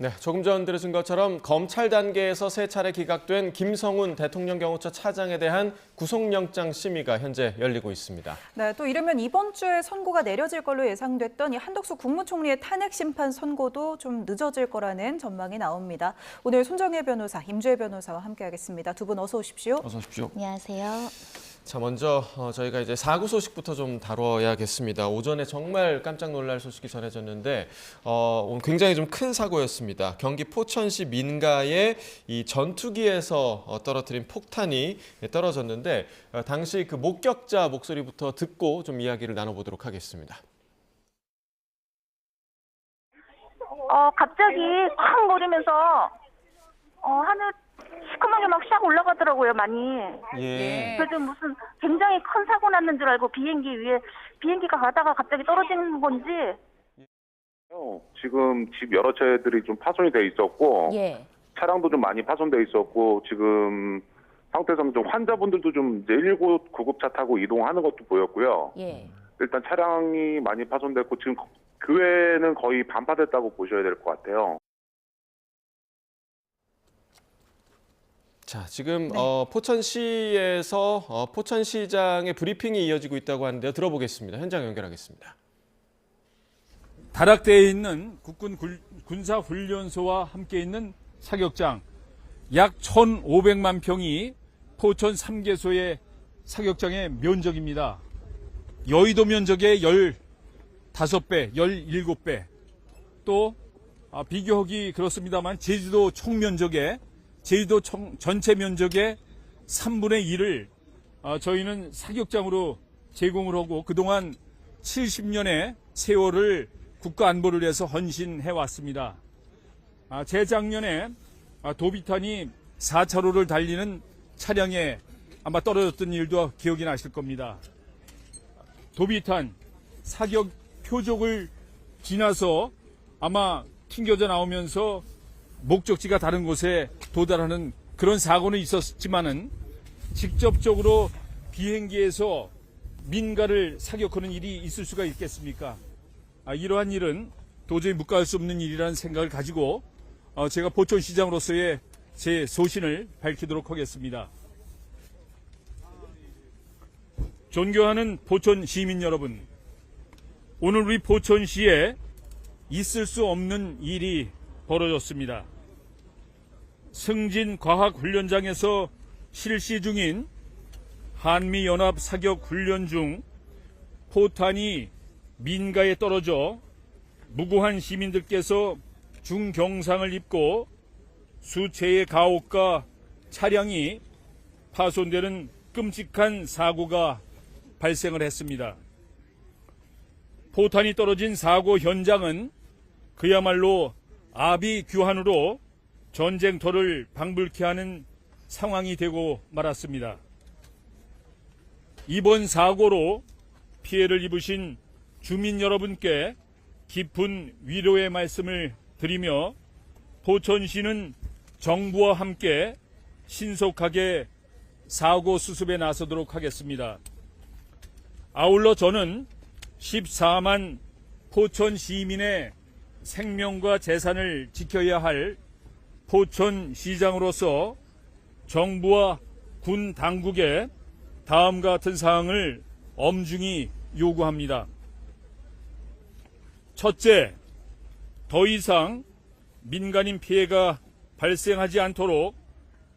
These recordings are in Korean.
네, 조금 전 들으신 것처럼 검찰 단계에서 세 차례 기각된 김성훈 대통령 경호처 차장에 대한 구속영장 심의가 현재 열리고 있습니다. 네, 또 이르면 이번 주에 선고가 내려질 걸로 예상됐던 이 한덕수 국무총리의 탄핵 심판 선고도 좀 늦어질 거라는 전망이 나옵니다. 오늘 손정혜 변호사, 임주혜 변호사와 함께하겠습니다. 두 분 어서 오십시오. 어서 오십시오. 안녕하세요. 자, 먼저 저희가 이제 사고 소식부터 좀 다뤄야겠습니다. 오전에 정말 깜짝 놀랄 소식이 전해졌는데 굉장히 좀 큰 사고였습니다. 경기 포천시 민가의 이 전투기에서 떨어뜨린 폭탄이 떨어졌는데 당시 그 목격자 목소리부터 듣고 좀 이야기를 나눠보도록 하겠습니다. 갑자기 쾅 거리면서 하늘 시커멓게 막 샥 올라가더라고요, 많이. 예. 그래서 무슨 굉장히 큰 사고 났는 줄 알고 비행기가 가다가 갑자기 떨어지는 건지. 지금 집 여러 채들이 좀 파손이 돼 있었고, 예. 차량도 좀 많이 파손돼 있었고, 지금 상태상 좀 환자분들도 좀 이제 119 구급차 타고 이동하는 것도 보였고요. 예. 일단 차량이 많이 파손됐고, 지금 교회는 거의 반파됐다고 보셔야 될 것 같아요. 자, 지금 포천시에서 포천시장의 브리핑이 이어지고 있다고 하는데요. 들어보겠습니다. 현장 연결하겠습니다. 다락대에 있는 국군 군사훈련소와 함께 있는 사격장 약 1,500만 평이 포천 3개소의 사격장의 면적입니다. 여의도 면적의 15배, 17배 또 비교하기 그렇습니다만 제주도 제주도 전체 면적의 3분의 1을 저희는 사격장으로 제공을 하고 그동안 70년의 세월을 국가 안보를 위해서 헌신해 왔습니다. 재작년에 도비탄이 4차로를 달리는 차량에 아마 떨어졌던 일도 기억이 나실 겁니다. 도비탄 사격 표적을 지나서 아마 튕겨져 나오면서 목적지가 다른 곳에 도달하는 그런 사고는 있었지만은 직접적으로 비행기에서 민가를 사격하는 일이 있을 수가 있겠습니까? 이러한 일은 도저히 묵과할 수 없는 일이라는 생각을 가지고 제가 포천시장으로서의 제 소신을 밝히도록 하겠습니다. 존경하는 포천 시민 여러분, 오늘 우리 포천시에 있을 수 없는 일이 벌어졌습니다. 승진과학훈련장에서 실시 중인 한미연합 사격훈련 중 포탄이 민가에 떨어져 무고한 시민들께서 중경상을 입고 수채의 가옥과 차량이 파손되는 끔찍한 사고가 발생을 했습니다. 포탄이 떨어진 사고 현장은 그야말로 아비규환으로 전쟁터를 방불케 하는 상황이 되고 말았습니다. 이번 사고로 피해를 입으신 주민 여러분께 깊은 위로의 말씀을 드리며 포천시는 정부와 함께 신속하게 사고 수습에 나서도록 하겠습니다. 아울러 저는 14만 포천 시민의 생명과 재산을 지켜야 할 포천시장으로서 정부와 군 당국에 다음과 같은 사항을 엄중히 요구합니다. 첫째, 더 이상 민간인 피해가 발생하지 않도록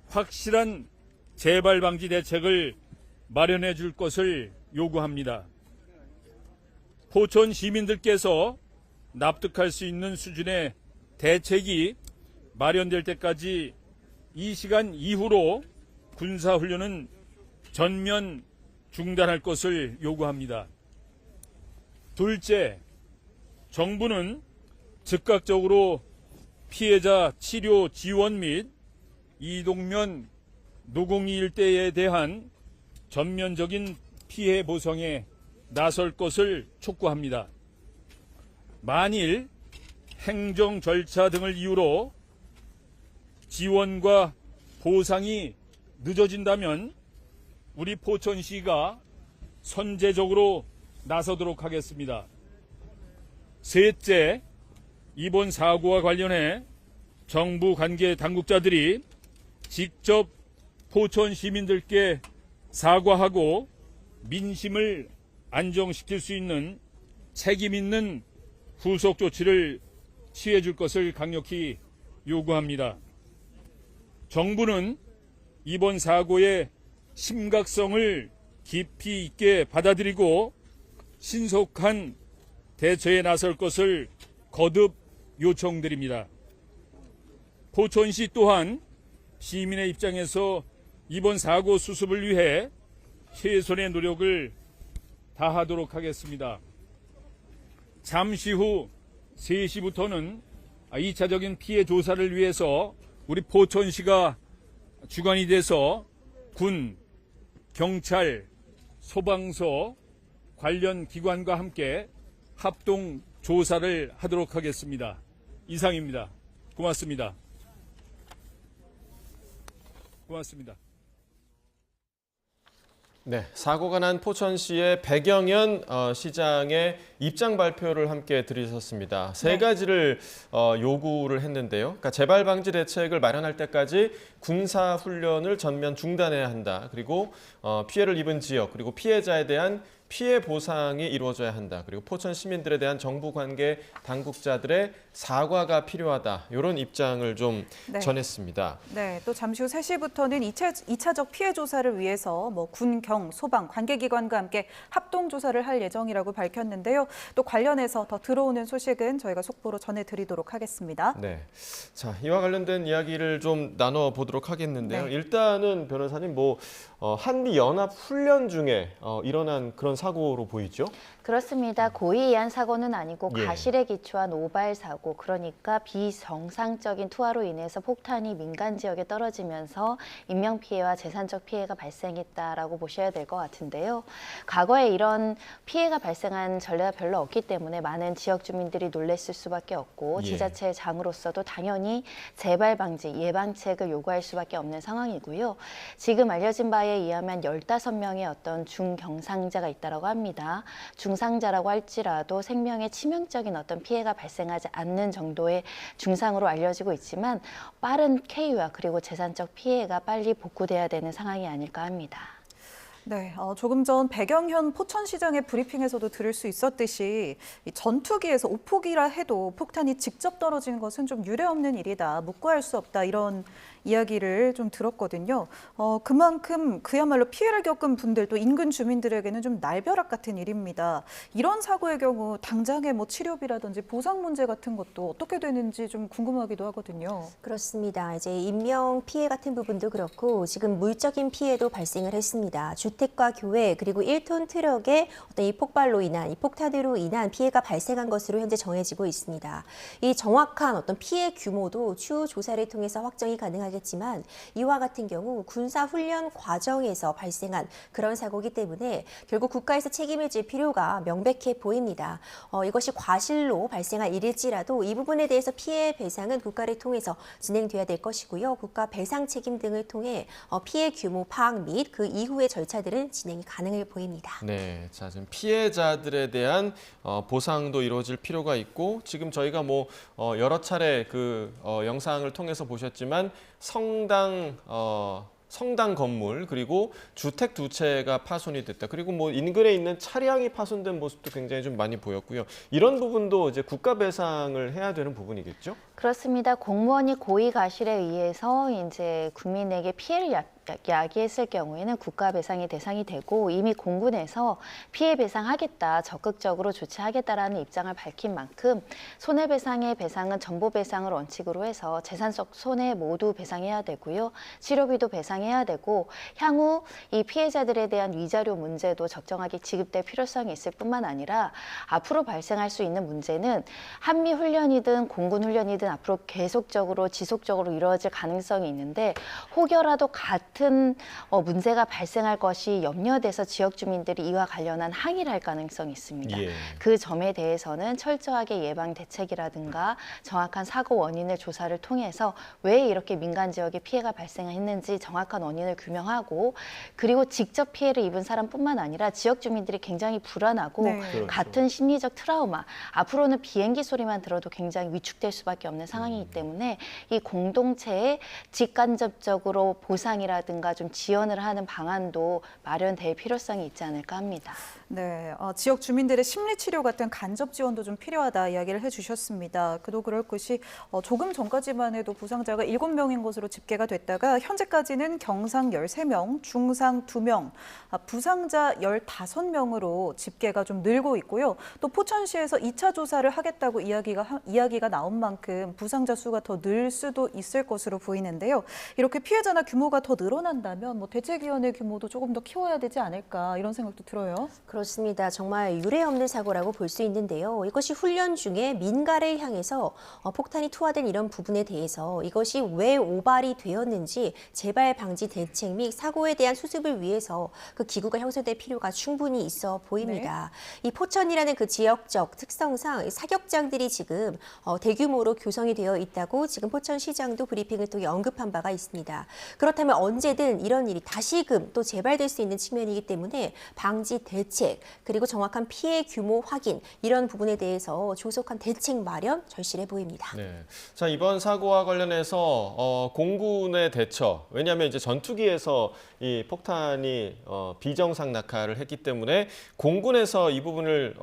확실한 재발 방지 대책을 마련해 줄 것을 요구합니다. 포천 시민들께서 납득할 수 있는 수준의 대책이 마련될 때까지 이 시간 이후로 군사훈련은 전면 중단할 것을 요구합니다. 둘째, 정부는 즉각적으로 피해자 치료 지원 및 이동면 노공이 일대에 대한 전면적인 피해 보상에 나설 것을 촉구합니다. 만일 행정 절차 등을 이유로 지원과 보상이 늦어진다면 우리 포천시가 선제적으로 나서도록 하겠습니다. 셋째, 이번 사고와 관련해 정부 관계 당국자들이 직접 포천 시민들께 사과하고 민심을 안정시킬 수 있는 책임 있는 후속 조치를 취해 줄 것을 강력히 요구합니다. 정부는 이번 사고의 심각성을 깊이 있게 받아들이고 신속한 대처에 나설 것을 거듭 요청드립니다. 포천시 또한 시민의 입장에서 이번 사고 수습을 위해 최선의 노력을 다하도록 하겠습니다. 잠시 후 3시부터는 2차적인 피해 조사를 위해서 우리 포천시가 주관이 돼서 군, 경찰, 소방서 관련 기관과 함께 합동 조사를 하도록 하겠습니다. 이상입니다. 고맙습니다. 고맙습니다. 네, 사고가 난 포천시의 백영현 시장의 입장 발표를 함께 들으셨습니다. 세 가지를 요구를 했는데요. 그러니까 재발 방지 대책을 마련할 때까지 군사 훈련을 전면 중단해야 한다. 그리고 피해를 입은 지역 그리고 피해자에 대한 피해 보상이 이루어져야 한다. 그리고 포천 시민들에 대한 정부 관계 당국자들의 사과가 필요하다. 이런 입장을 좀 전했습니다. 네, 또 잠시 후 3시부터는 2차적 피해 조사를 위해서 군, 경, 소방, 관계기관과 함께 합동 조사를 할 예정이라고 밝혔는데요. 또 관련해서 더 들어오는 소식은 저희가 속보로 전해드리도록 하겠습니다. 네, 자 이와 관련된 이야기를 좀 나눠보도록 하겠는데요. 네. 일단은 변호사님 한미 연합 훈련 중에 일어난 그런 사고로 보이죠? 그렇습니다. 고의이한 사고는 아니고 예. 가실에 기초한 오발 사고, 그러니까 비정상적인 투하로 인해서 폭탄이 민간 지역에 떨어지면서 인명피해와 재산적 피해가 발생했다라고 보셔야 될 것 같은데요. 과거에 이런 피해가 발생한 전례가 별로 없기 때문에 많은 지역 주민들이 놀랐을 수밖에 없고 예. 지자체 장으로서도 당연히 재발 방지, 예방책을 요구할 수밖에 없는 상황이고요. 지금 알려진 바에 의하면 15명의 어떤 중경상자가 있다고 합니다. 중상자라고 할지라도 생명에 치명적인 어떤 피해가 발생하지 않는 정도의 중상으로 알려지고 있지만 빠른 쾌유와 그리고 재산적 피해가 빨리 복구돼야 되는 상황이 아닐까 합니다. 네, 조금 전 백영현 포천시장의 브리핑에서도 들을 수 있었듯이 이 전투기에서 오폭이라 해도 폭탄이 직접 떨어지는 것은 좀 유례없는 일이다, 묵과할 수 없다 이런 이야기를 좀 들었거든요. 그만큼 그야말로 피해를 겪은 분들 또 인근 주민들에게는 좀 날벼락 같은 일입니다. 이런 사고의 경우 당장의 치료비라든지 보상 문제 같은 것도 어떻게 되는지 좀 궁금하기도 하거든요. 그렇습니다. 이제 인명 피해 같은 부분도 그렇고 지금 물적인 피해도 발생을 했습니다. 주택과 교회 그리고 1톤 트럭의 어떤 이 폭발로 인한 이 폭탄으로 인한 피해가 발생한 것으로 현재 정해지고 있습니다. 이 정확한 어떤 피해 규모도 추후 조사를 통해서 확정이 가능하겠지만 이와 같은 경우 군사훈련 과정에서 발생한 그런 사고이기 때문에 결국 국가에서 책임을 질 필요가 명백해 보입니다. 이것이 과실로 발생한 일일지라도 이 부분에 대해서 피해 배상은 국가를 통해서 진행돼야 될 것이고요. 국가 배상 책임 등을 통해 피해 규모 파악 및 그 이후의 절차들은 진행이 가능해 보입니다. 네, 자 지금 피해자들에 대한 보상도 이루어질 필요가 있고 지금 저희가 여러 차례 그 영상을 통해서 보셨지만 성당 건물 그리고 주택 두 채가 파손이 됐다. 그리고 인근에 있는 차량이 파손된 모습도 굉장히 좀 많이 보였고요. 이런 부분도 이제 국가 배상을 해야 되는 부분이겠죠? 그렇습니다. 공무원이 고의 가실에 의해서 이제 국민에게 피해를 야기했을 경우에는 국가 배상의 대상이 되고 이미 공군에서 피해 배상하겠다, 적극적으로 조치하겠다라는 입장을 밝힌 만큼 손해배상의 배상은 전부 배상을 원칙으로 해서 재산적 손해 모두 배상해야 되고요. 치료비도 배상해야 되고 향후 이 피해자들에 대한 위자료 문제도 적정하게 지급될 필요성이 있을 뿐만 아니라 앞으로 발생할 수 있는 문제는 한미 훈련이든 공군 훈련이든 앞으로 계속적으로 지속적으로 이루어질 가능성이 있는데 혹여라도 같은 문제가 발생할 것이 염려돼서 지역 주민들이 이와 관련한 항의를 할 가능성이 있습니다. 예. 그 점에 대해서는 철저하게 예방 대책이라든가 정확한 사고 원인을 조사를 통해서 왜 이렇게 민간 지역에 피해가 발생했는지 정확한 원인을 규명하고 그리고 직접 피해를 입은 사람뿐만 아니라 지역 주민들이 굉장히 불안하고 네. 그렇죠. 같은 심리적 트라우마, 앞으로는 비행기 소리만 들어도 굉장히 위축될 수밖에 없는 있는 상황이기 때문에 이 공동체에 직간접적으로 보상이라든가 좀 지원을 하는 방안도 마련될 필요성이 있지 않을까 합니다. 네, 지역 주민들의 심리치료 같은 간접 지원도 좀 필요하다 이야기를 해주셨습니다. 그도 그럴 것이 조금 전까지만 해도 부상자가 7명인 것으로 집계가 됐다가 현재까지는 경상 13명, 중상 2명, 부상자 15명으로 집계가 좀 늘고 있고요. 또 포천시에서 2차 조사를 하겠다고 이야기가 나온 만큼 부상자 수가 더 늘 수도 있을 것으로 보이는데요. 이렇게 피해자나 규모가 더 늘어난다면 뭐 대책위원회 규모도 조금 더 키워야 되지 않을까 이런 생각도 들어요. 그렇습니다. 정말 유례 없는 사고라고 볼 수 있는데요. 이것이 훈련 중에 민가를 향해서 폭탄이 투하된 이런 부분에 대해서 이것이 왜 오발이 되었는지 재발 방지 대책 및 사고에 대한 수습을 위해서 그 기구가 형성될 필요가 충분히 있어 보입니다. 이 포천이라는 그 지역적 특성상 사격장들이 지금 대규모로 교성이 되어 있다고 지금 포천시장도 브리핑을 통해 언급한 바가 있습니다. 그렇다면 언제든 이런 일이 다시금 또 재발될 수 있는 측면이기 때문에 방지 대책 그리고 정확한 피해 규모 확인 이런 부분에 대해서 조속한 대책 마련 절실해 보입니다. 네. 자, 이번 사고와 관련해서 공군의 대처, 왜냐하면 이제 전투기에서 이 폭탄이 비정상 낙하를 했기 때문에 공군에서 이 부분을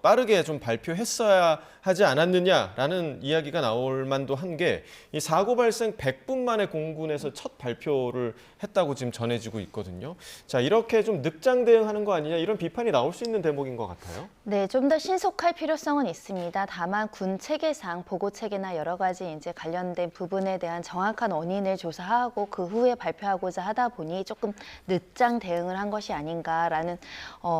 빠르게 좀 발표했어야 하지 않았느냐라는 이야기가 나올 만도 한 게 이 사고 발생 100분 만에 공군에서 첫 발표를 했다고 지금 전해지고 있거든요. 자, 이렇게 좀 늑장 대응하는 거 아니냐 이런 비판이 나올 수 있는 대목인 것 같아요. 네, 좀 더 신속할 필요성은 있습니다. 다만 군 체계상 보고 체계나 여러 가지 이제 관련된 부분에 대한 정확한 원인을 조사하고 그 후에 발표하고자 하다 보니 조금 늦장 대응을 한 것이 아닌가라는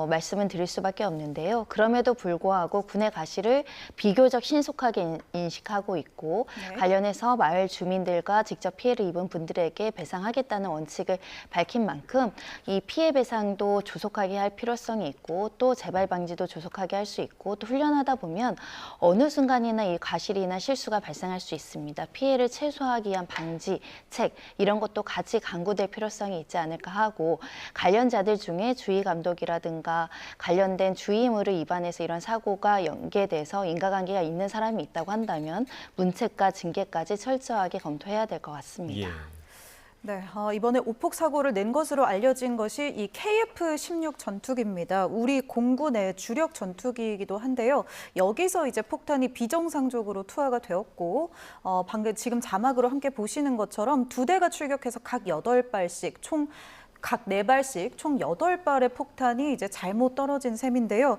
말씀을 드릴 수밖에 없는데요. 그럼에도 불구하고 군의 가시를 비교적 신속하게 인식하고 있고 네. 관련해서 마을 주민들과 직접 피해를 입은 분들에게 배상하겠다는 원칙을 밝힌 만큼 이 피해 배상도 조속하게 할 필요성이 있고 또 재발 방지도 조속하게 할 수 있고 또 훈련하다 보면 어느 순간이나 이 과실이나 실수가 발생할 수 있습니다. 피해를 최소화하기 위한 방지책 이런 것도 같이 강구될 필요성이 있지 않을까 하고 관련자들 중에 주의 감독이라든가 관련된 주의 의무를 위반해서 이런 사고가 연계돼서 인과관계가 있는 사람이 있다고 한다면 문책과 징계까지 철저하게 검토해야 될 것 같습니다. 예. 네, 이번에 오폭 사고를 낸 것으로 알려진 것이 이 KF-16 전투기입니다. 우리 공군의 주력 전투기이기도 한데요. 여기서 이제 폭탄이 비정상적으로 투하가 되었고 방금 지금 자막으로 함께 보시는 것처럼 2대가 출격해서 각 8발씩 각 4발씩 총 8발의 폭탄이 이제 잘못 떨어진 셈인데요.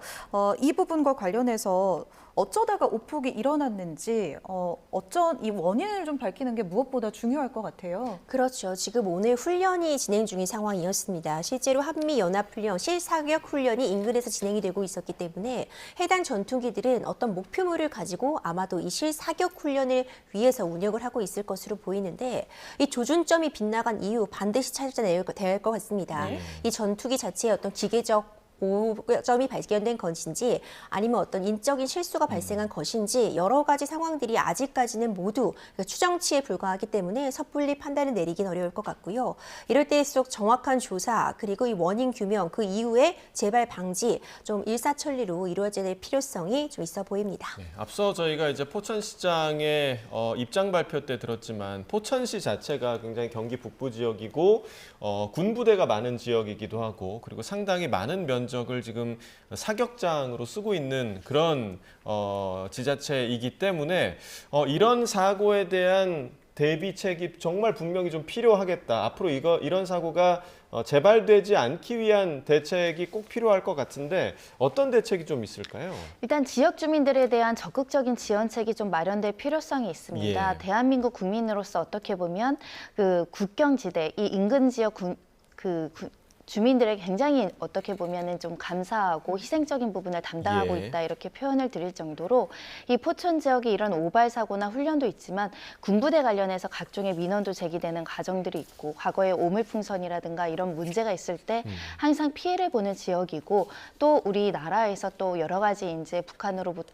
이 부분과 관련해서 어쩌다가 오폭이 일어났는지 이 원인을 좀 밝히는 게 무엇보다 중요할 것 같아요. 그렇죠. 지금 오늘 훈련이 진행 중인 상황이었습니다. 실제로 한미연합훈련, 실사격훈련이 인근에서 진행이 되고 있었기 때문에 해당 전투기들은 어떤 목표물을 가지고 아마도 이 실사격훈련을 위해서 운영을 하고 있을 것으로 보이는데 이 조준점이 빗나간 이유 반드시 찾아내야 될 것 같습니다. 이 전투기 자체의 어떤 기계적 오점이 발견된 것인지 아니면 어떤 인적인 실수가 발생한 것인지 여러 가지 상황들이 아직까지는 모두 추정치에 불과하기 때문에 섣불리 판단을 내리긴 어려울 것 같고요. 이럴 때일수록 정확한 조사 그리고 이 원인 규명 그 이후에 재발 방지 좀 일사천리로 이루어져야 될 필요성이 좀 있어 보입니다. 네, 앞서 저희가 이제 포천시장의 입장 발표 때 들었지만 포천시 자체가 굉장히 경기 북부 지역이고 군부대가 많은 지역이기도 하고 그리고 상당히 많은 면적을 지금 사격장으로 쓰고 있는 그런 지자체이기 때문에 이런 사고에 대한 대비책이 정말 분명히 좀 필요하겠다. 앞으로 이런 사고가 재발되지 않기 위한 대책이 꼭 필요할 것 같은데 어떤 대책이 좀 있을까요? 일단 지역 주민들에 대한 적극적인 지원책이 좀 마련될 필요성이 있습니다. 예. 대한민국 국민으로서 어떻게 보면 그 국경지대, 이 인근 지역 주민들에게 굉장히 어떻게 보면은 좀 감사하고 희생적인 부분을 담당하고 예. 있다 이렇게 표현을 드릴 정도로 이 포천 지역이 이런 오발 사고나 훈련도 있지만 군부대 관련해서 각종의 민원도 제기되는 과정들이 있고 과거에 오물풍선이라든가 이런 문제가 있을 때 항상 피해를 보는 지역이고 또 우리나라에서 또 여러 가지 이제 북한으로부터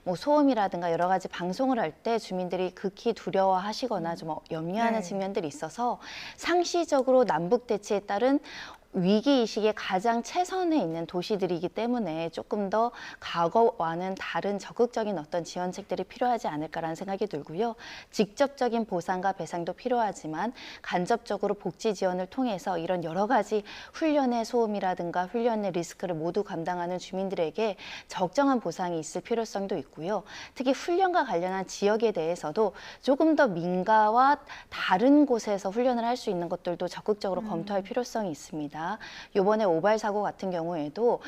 뭐 소음이라든가 여러 가지 방송을 할 때 주민들이 극히 두려워하시거나 좀 염려하는 네. 측면들이 있어서 상시적으로 남북 대치에 따른 위기의식의 가장 최선에 있는 도시들이기 때문에 조금 더 과거와는 다른 적극적인 어떤 지원책들이 필요하지 않을까라는 생각이 들고요. 직접적인 보상과 배상도 필요하지만 간접적으로 복지 지원을 통해서 이런 여러 가지 훈련의 소음이라든가 훈련의 리스크를 모두 감당하는 주민들에게 적정한 보상이 있을 필요성도 있고요. 특히 훈련과 관련한 지역에 대해서도 조금 더 민가와 다른 곳에서 훈련을 할 수 있는 것들도 적극적으로 검토할 필요성이 있습니다. 이번에 오발 사고 같은 경우에도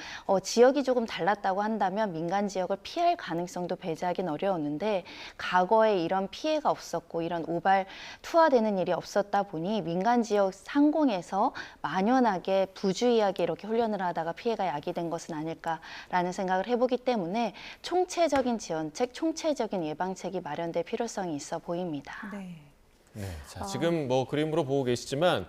지역이 조금 달랐다고 한다면 민간 지역을 피할 가능성도 배제하기는 어려웠는데 과거에 이런 피해가 없었고 이런 오발 투하되는 일이 없었다 보니 민간 지역 상공에서 만연하게 부주의하게 이렇게 훈련을 하다가 피해가 야기된 것은 아닐까라는 생각을 해보기 때문에 총체적인 지원책, 총체적인 예방책이 마련될 필요성이 있어 보입니다. 네. 네, 자, 지금 뭐 그림으로 보고 계시지만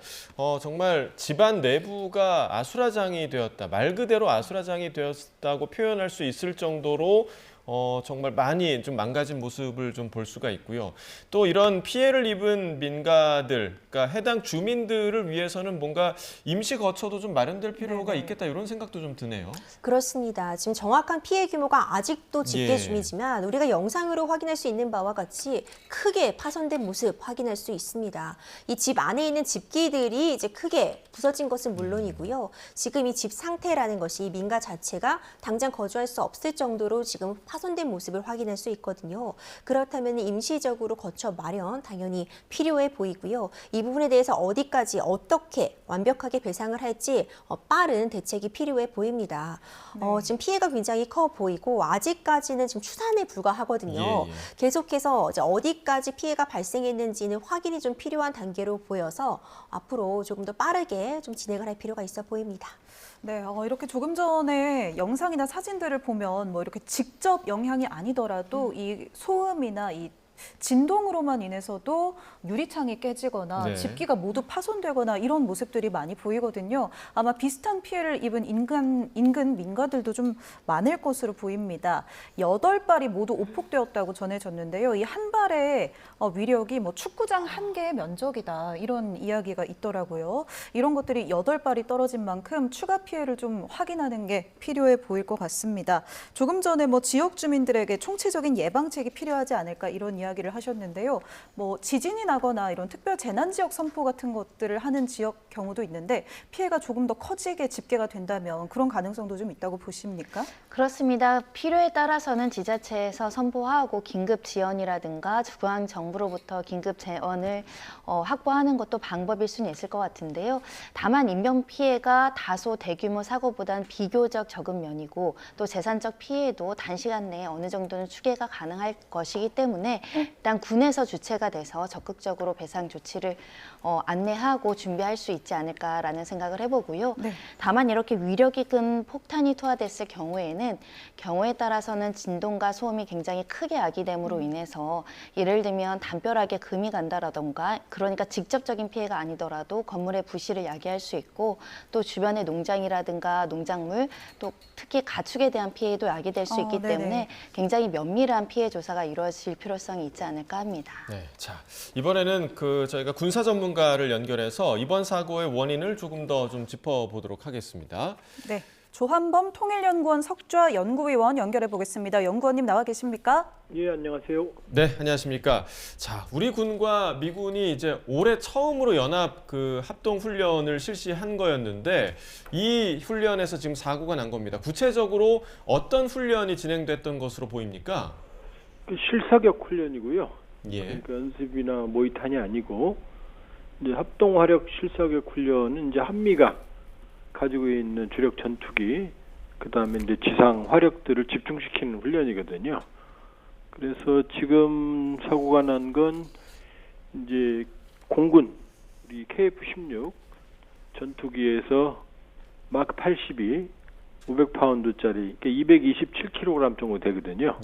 정말 집안 내부가 아수라장이 되었다, 말 그대로 아수라장이 되었다고 표현할 수 있을 정도로 정말 많이 좀 망가진 모습을 좀 볼 수가 있고요. 또 이런 피해를 입은 민가들, 그러니까 해당 주민들을 위해서는 뭔가 임시 거처도 좀 마련될 필요가 있겠다 이런 생각도 좀 드네요. 그렇습니다. 지금 정확한 피해 규모가 아직도 집계 중이지만 우리가 영상으로 확인할 수 있는 바와 같이 크게 파손된 모습 확인할 수 있습니다. 이 집 안에 있는 집기들이 이제 크게 부서진 것은 물론이고요. 지금 이 집 상태라는 것이 이 민가 자체가 당장 거주할 수 없을 정도로 지금 파손된 모습을 확인할 수 있거든요. 그렇다면 임시적으로 거처 마련 당연히 필요해 보이고요. 이 부분에 대해서 어디까지 어떻게 완벽하게 배상을 할지 빠른 대책이 필요해 보입니다. 지금 피해가 굉장히 커 보이고 아직까지는 지금 추산에 불과하거든요. 계속해서 이제 어디까지 피해가 발생했는지는 확인이 좀 필요한 단계로 보여서 앞으로 조금 더 빠르게 좀 진행을 할 필요가 있어 보입니다. 네, 이렇게 조금 전에 영상이나 사진들을 보면 뭐 이렇게 직접 영향이 아니더라도 이 소음이나 이 진동으로만 인해서도 유리창이 깨지거나 집기가 모두 파손되거나 이런 모습들이 많이 보이거든요. 아마 비슷한 피해를 입은 인근 민가들도 좀 많을 것으로 보입니다. 8발이 모두 오폭되었다고 전해졌는데요. 이 한 발의 위력이 뭐 축구장 1개의 면적이다 이런 이야기가 있더라고요. 이런 것들이 8발이 떨어진 만큼 추가 피해를 좀 확인하는 게 필요해 보일 것 같습니다. 조금 전에 뭐 지역 주민들에게 총체적인 예방책이 필요하지 않을까 이런 이야기를 하셨는데요. 뭐 지진이 나거나 이런 특별 재난 지역 선포 같은 것들을 하는 지역 경우도 있는데 피해가 조금 더 커지게 집계가 된다면 그런 가능성도 좀 있다고 보십니까? 그렇습니다. 필요에 따라서는 지자체에서 선포하고 긴급 지원이라든가 중앙 정부로부터 긴급 재원을 확보하는 것도 방법일 수는 있을 것 같은데요. 다만 인명 피해가 다소 대규모 사고보단 비교적 적은 면이고 또 재산적 피해도 단시간 내에 어느 정도는 추계가 가능할 것이기 때문에 일단 군에서 주체가 돼서 적극적으로 배상 조치를 안내하고 준비할 수 있지 않을까라는 생각을 해보고요. 다만 이렇게 위력이 큰 폭탄이 투하됐을 경우에는 경우에 따라서는 진동과 소음이 굉장히 크게 야기됨으로 인해서 예를 들면 담벼락에 금이 간다라던가 그러니까 직접적인 피해가 아니더라도 건물의 부실을 야기할 수 있고 또 주변의 농장이라든가 농작물 또 특히 가축에 대한 피해도 야기될 수 있기 때문에 굉장히 면밀한 피해 조사가 이루어질 필요성이 있지 않을까 합니다. 네, 자 이번에는 저희가 군사 전문가를 연결해서 이번 사고의 원인을 조금 더 좀 짚어보도록 하겠습니다. 네, 조한범 통일연구원 석좌 연구위원 연결해 보겠습니다. 연구원님 나와 계십니까? 예, 안녕하세요. 네, 안녕하십니까. 자, 우리 군과 미군이 이제 올해 처음으로 연합 합동 훈련을 실시한 거였는데 이 훈련에서 지금 사고가 난 겁니다. 구체적으로 어떤 훈련이 진행됐던 것으로 보입니까? 실사격 훈련이고요. 그러니까 연습이나 모의탄이 아니고 이제 합동 화력 실사격 훈련은 이제 한미가 가지고 있는 주력 전투기, 그다음에 이제 지상 화력들을 집중시키는 훈련이거든요. 그래서 지금 사고가 난 건 이제 공군 우리 KF-16 전투기에서 마크 82 500파운드짜리, 그러니까 227kg 정도 되거든요.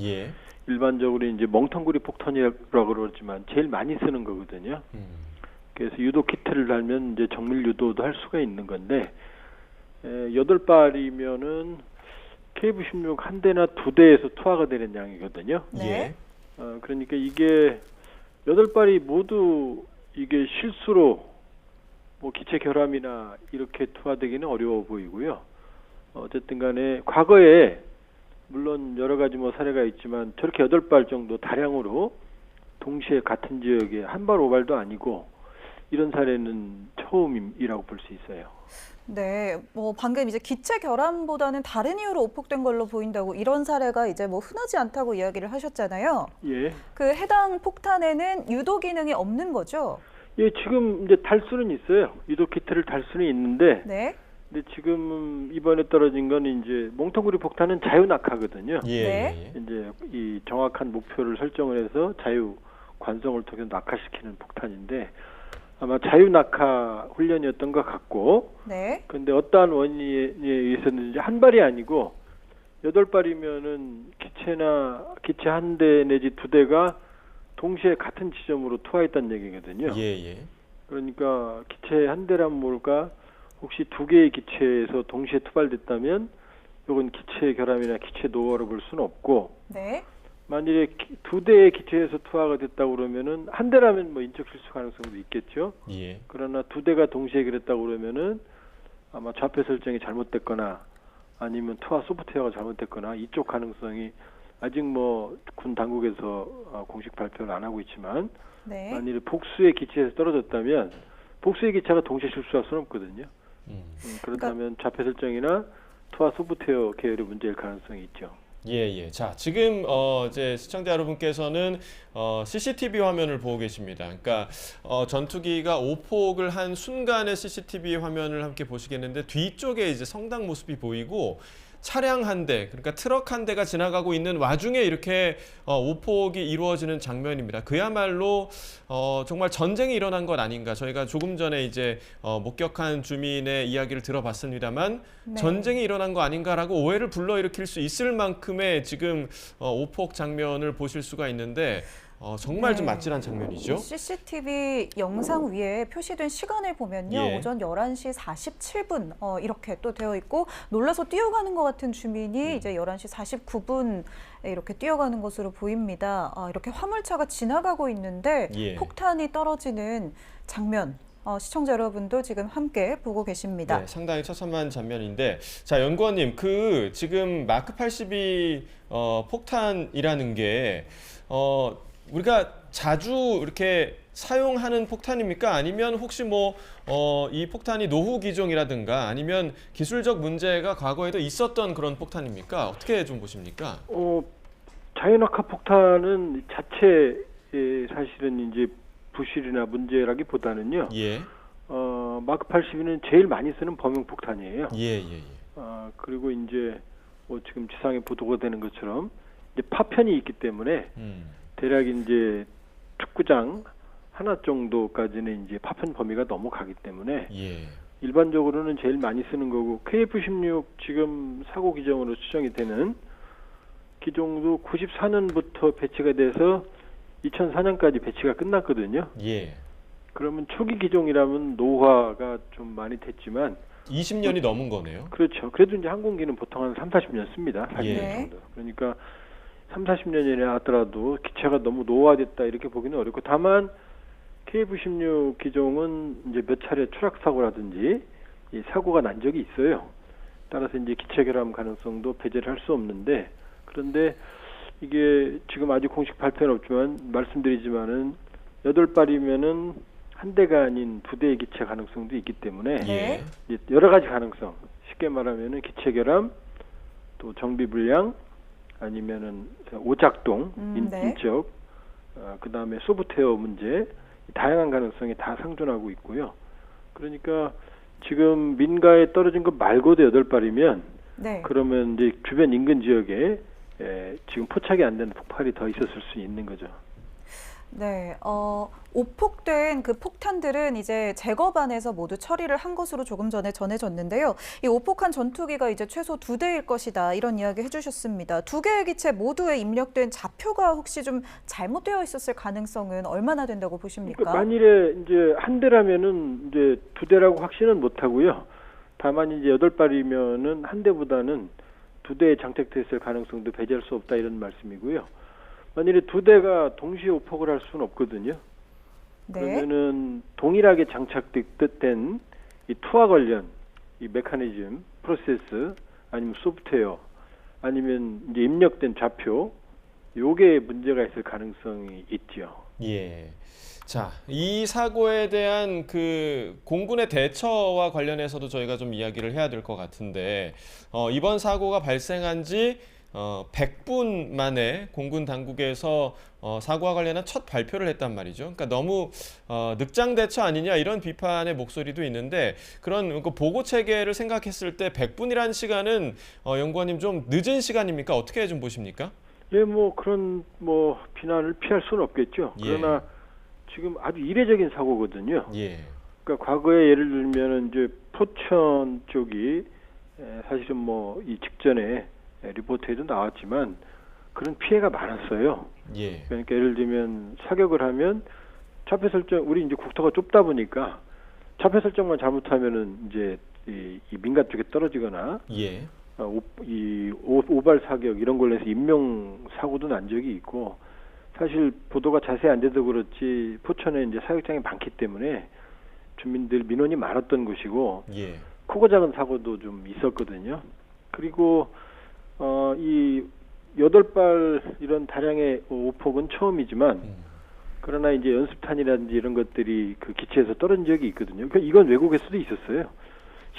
일반적으로 이제 멍텅구리 폭탄이라고 그러지만 제일 많이 쓰는 거거든요. 그래서 유도 키트를 달면 이제 정밀 유도도 할 수가 있는 건데 8발이면은 KF-16 한 대나 2대에서 투하가 되는 양이거든요. 그러니까 이게 8발이 모두 이게 실수로 뭐 기체 결함이나 이렇게 투하되기는 어려워 보이고요. 어쨌든 간에 과거에 물론 여러 가지 뭐 사례가 있지만 저렇게 8발 정도 다량으로 동시에 같은 지역에 한 발 오발도 아니고 이런 사례는 처음이라고 볼 수 있어요. 네, 뭐 방금 이제 기체 결함보다는 다른 이유로 오폭된 걸로 보인다고 이런 사례가 이제 뭐 흔하지 않다고 이야기를 하셨잖아요. 예. 그 해당 폭탄에는 유도 기능이 없는 거죠? 예, 지금 이제 달 수는 있어요. 유도 키트를 달 수는 있는데, 네. 근데 지금 이번에 떨어진 건 이제 몽텅구리 폭탄은 자유 낙하거든요. 예. 네. 예. 이제 이 정확한 목표를 설정을 해서 자유 관성을 통해서 낙하시키는 폭탄인데 아마 자유 낙하 훈련이었던 것 같고, 네. 근데 어떠한 원인에 의해서는지 한 발이 아니고 8발이면은 기체 한 대 내지 2대가 동시에 같은 지점으로 투하했다는 얘기거든요. 예. 예. 그러니까 기체 한 대라면 모를까 혹시 2개의 기체에서 동시에 투발됐다면 이건 기체 결함이나 기체 노화로 볼 수는 없고, 네. 만일에 2대의 기체에서 투하가 됐다고 그러면은 한 대라면 뭐 인적 실수 가능성도 있겠죠. 예. 그러나 2대가 동시에 그랬다고 그러면은 아마 좌표 설정이 잘못됐거나 아니면 투하 소프트웨어가 잘못됐거나 이쪽 가능성이 아직 뭐 군 당국에서 공식 발표를 안 하고 있지만 네. 만일에 복수의 기체에서 떨어졌다면 복수의 기체가 동시에 실수할 수는 없거든요. 그렇다면 좌표 설정이나 투하 소프트웨어 계열의 문제일 가능성이 있죠. 예. 자, 지금 이제 시청자 여러분께서는 CCTV 화면을 보고 계십니다. 그러니까 전투기가 오폭을 한 순간의 CCTV 화면을 함께 보시겠는데 뒤쪽에 이제 성당 모습이 보이고 차량 한 대, 그러니까 트럭 한 대가 지나가고 있는 와중에 이렇게 오폭이 이루어지는 장면입니다. 그야말로 정말 전쟁이 일어난 것 아닌가. 저희가 조금 전에 이제 목격한 주민의 이야기를 들어봤습니다만 네. 전쟁이 일어난 거 아닌가라고 오해를 불러일으킬 수 있을 만큼의 지금 오폭 장면을 보실 수가 있는데 정말 좀 네. 아찔한 장면이죠. CCTV 영상 위에 표시된 시간을 보면요. 예. 오전 11시 47분 이렇게 또 되어 있고 놀라서 뛰어가는 것 같은 주민이 이제 11시 49분에 이렇게 뛰어가는 것으로 보입니다. 이렇게 화물차가 지나가고 있는데 예. 폭탄이 떨어지는 장면 시청자 여러분도 지금 함께 보고 계십니다. 네, 상당히 처참한 장면인데, 자 연구원님, 그 지금 마크 82 폭탄이라는 게 우리가 자주 이렇게 사용하는 폭탄입니까? 아니면 혹시 뭐 이 폭탄이 노후 기종이라든가 아니면 기술적 문제가 과거에도 있었던 그런 폭탄입니까? 어떻게 좀 보십니까? 자유낙하 폭탄은 자체에 사실은 이제 부실이나 문제라기보다는요. 예. 마크 82는 제일 많이 쓰는 범용 폭탄이에요. 예. 그리고 이제 뭐 지금 지상에 보도가 되는 것처럼 이제 파편이 있기 때문에 대략 이제 축구장 하나 정도까지는 이제 파편 범위가 넘어가기 때문에 예. 일반적으로는 제일 많이 쓰는 거고, KF-16 지금 사고 기종으로 추정이 되는 기종도 94년부터 배치가 돼서 2004년까지 배치가 끝났거든요. 예. 그러면 초기 기종이라면 노화가 좀 많이 됐지만 20년이 넘은 거네요. 그렇죠. 그래도 이제 항공기는 보통 한 3-40년 씁니다. 40년 예. 정도. 그러니까 30-40년이 나왔더라도 기체가 너무 노화됐다 이렇게 보기는 어렵고, 다만 KF-16 기종은 이제 몇 차례 추락 사고라든지 이 사고가 난 적이 있어요. 따라서 이제 기체 결함 가능성도 배제를 할 수 없는데, 그런데 이게 지금 아직 공식 발표는 없지만 말씀드리지만은 8발이면은 한 대가 아닌 2대의 기체 가능성도 있기 때문에 예. 이제 여러 가지 가능성, 쉽게 말하면은 기체 결함, 또 정비 불량, 아니면은 오작동, 네. 인적, 그다음에 소프트웨어 문제, 다양한 가능성이 다 상존하고 있고요. 그러니까 지금 민가에 떨어진 것 말고도 8발이면 네. 그러면 이제 주변 인근 지역에 지금 포착이 안 되는 폭발이 더 있었을 수 있는 거죠. 네, 오폭된 그 폭탄들은 이제 제거반에서 모두 처리를 한 것으로 조금 전에 전해졌는데요. 이 오폭한 전투기가 이제 최소 2대일 것이다 이런 이야기 해주셨습니다. 2개의 기체 모두에 입력된 좌표가 혹시 좀 잘못되어 있었을 가능성은 얼마나 된다고 보십니까? 그러니까 만일에 이제 한 대라면은 이제 2대라고 확신은 못 하고요. 다만 이제 8발이면은 한 대보다는 2대에 장착됐을 가능성도 배제할 수 없다 이런 말씀이고요. 만일에 2대가 동시에 오폭을 할 수는 없거든요. 네. 그러면은 동일하게 장착된 이 투하 관련 이 메커니즘, 프로세스 아니면 소프트웨어 아니면 이제 입력된 좌표 요게 문제가 있을 가능성이 있죠. 예. 자, 이 사고에 대한 그 공군의 대처와 관련해서도 저희가 좀 이야기를 해야 될 것 같은데 이번 사고가 발생한 지 100분 만에 공군 당국에서 사고와 관련한 첫 발표를 했단 말이죠. 그러니까 너무 늑장 대처 아니냐 이런 비판의 목소리도 있는데 그런 그 보고 체계를 생각했을 때 100분이라는 시간은 연구원님 좀 늦은 시간입니까? 어떻게 좀 보십니까? 예, 뭐 그런 뭐 비난을 피할 수는 없겠죠. 예. 그러나 지금 아주 이례적인 사고거든요. 예. 그러니까 과거에 예를 들면은 이제 포천 쪽이 사실은 뭐 이 직전에 리포트에도 나왔지만 그런 피해가 많았어요. 예. 그러니까 예를 들면 사격을 하면 좌표 설정 우리 이제 국토가 좁다 보니까 좌표 설정만 잘못하면은 이제 이 민가 쪽에 떨어지거나 예. 오발 사격 이런 걸로 해서 인명 사고도 난 적이 있고 사실 보도가 자세히 안 돼서 그렇지 포천에 이제 사격장이 많기 때문에 주민들 민원이 많았던 곳이고 예. 크고 작은 사고도 좀 있었거든요. 그리고 이 8발 이런 다량의 오폭은 처음이지만 그러나 이제 연습탄이라든지 이런 것들이 그 기체에서 떨어진 적이 있거든요. 그러니까 이건 외국에서도 있었어요.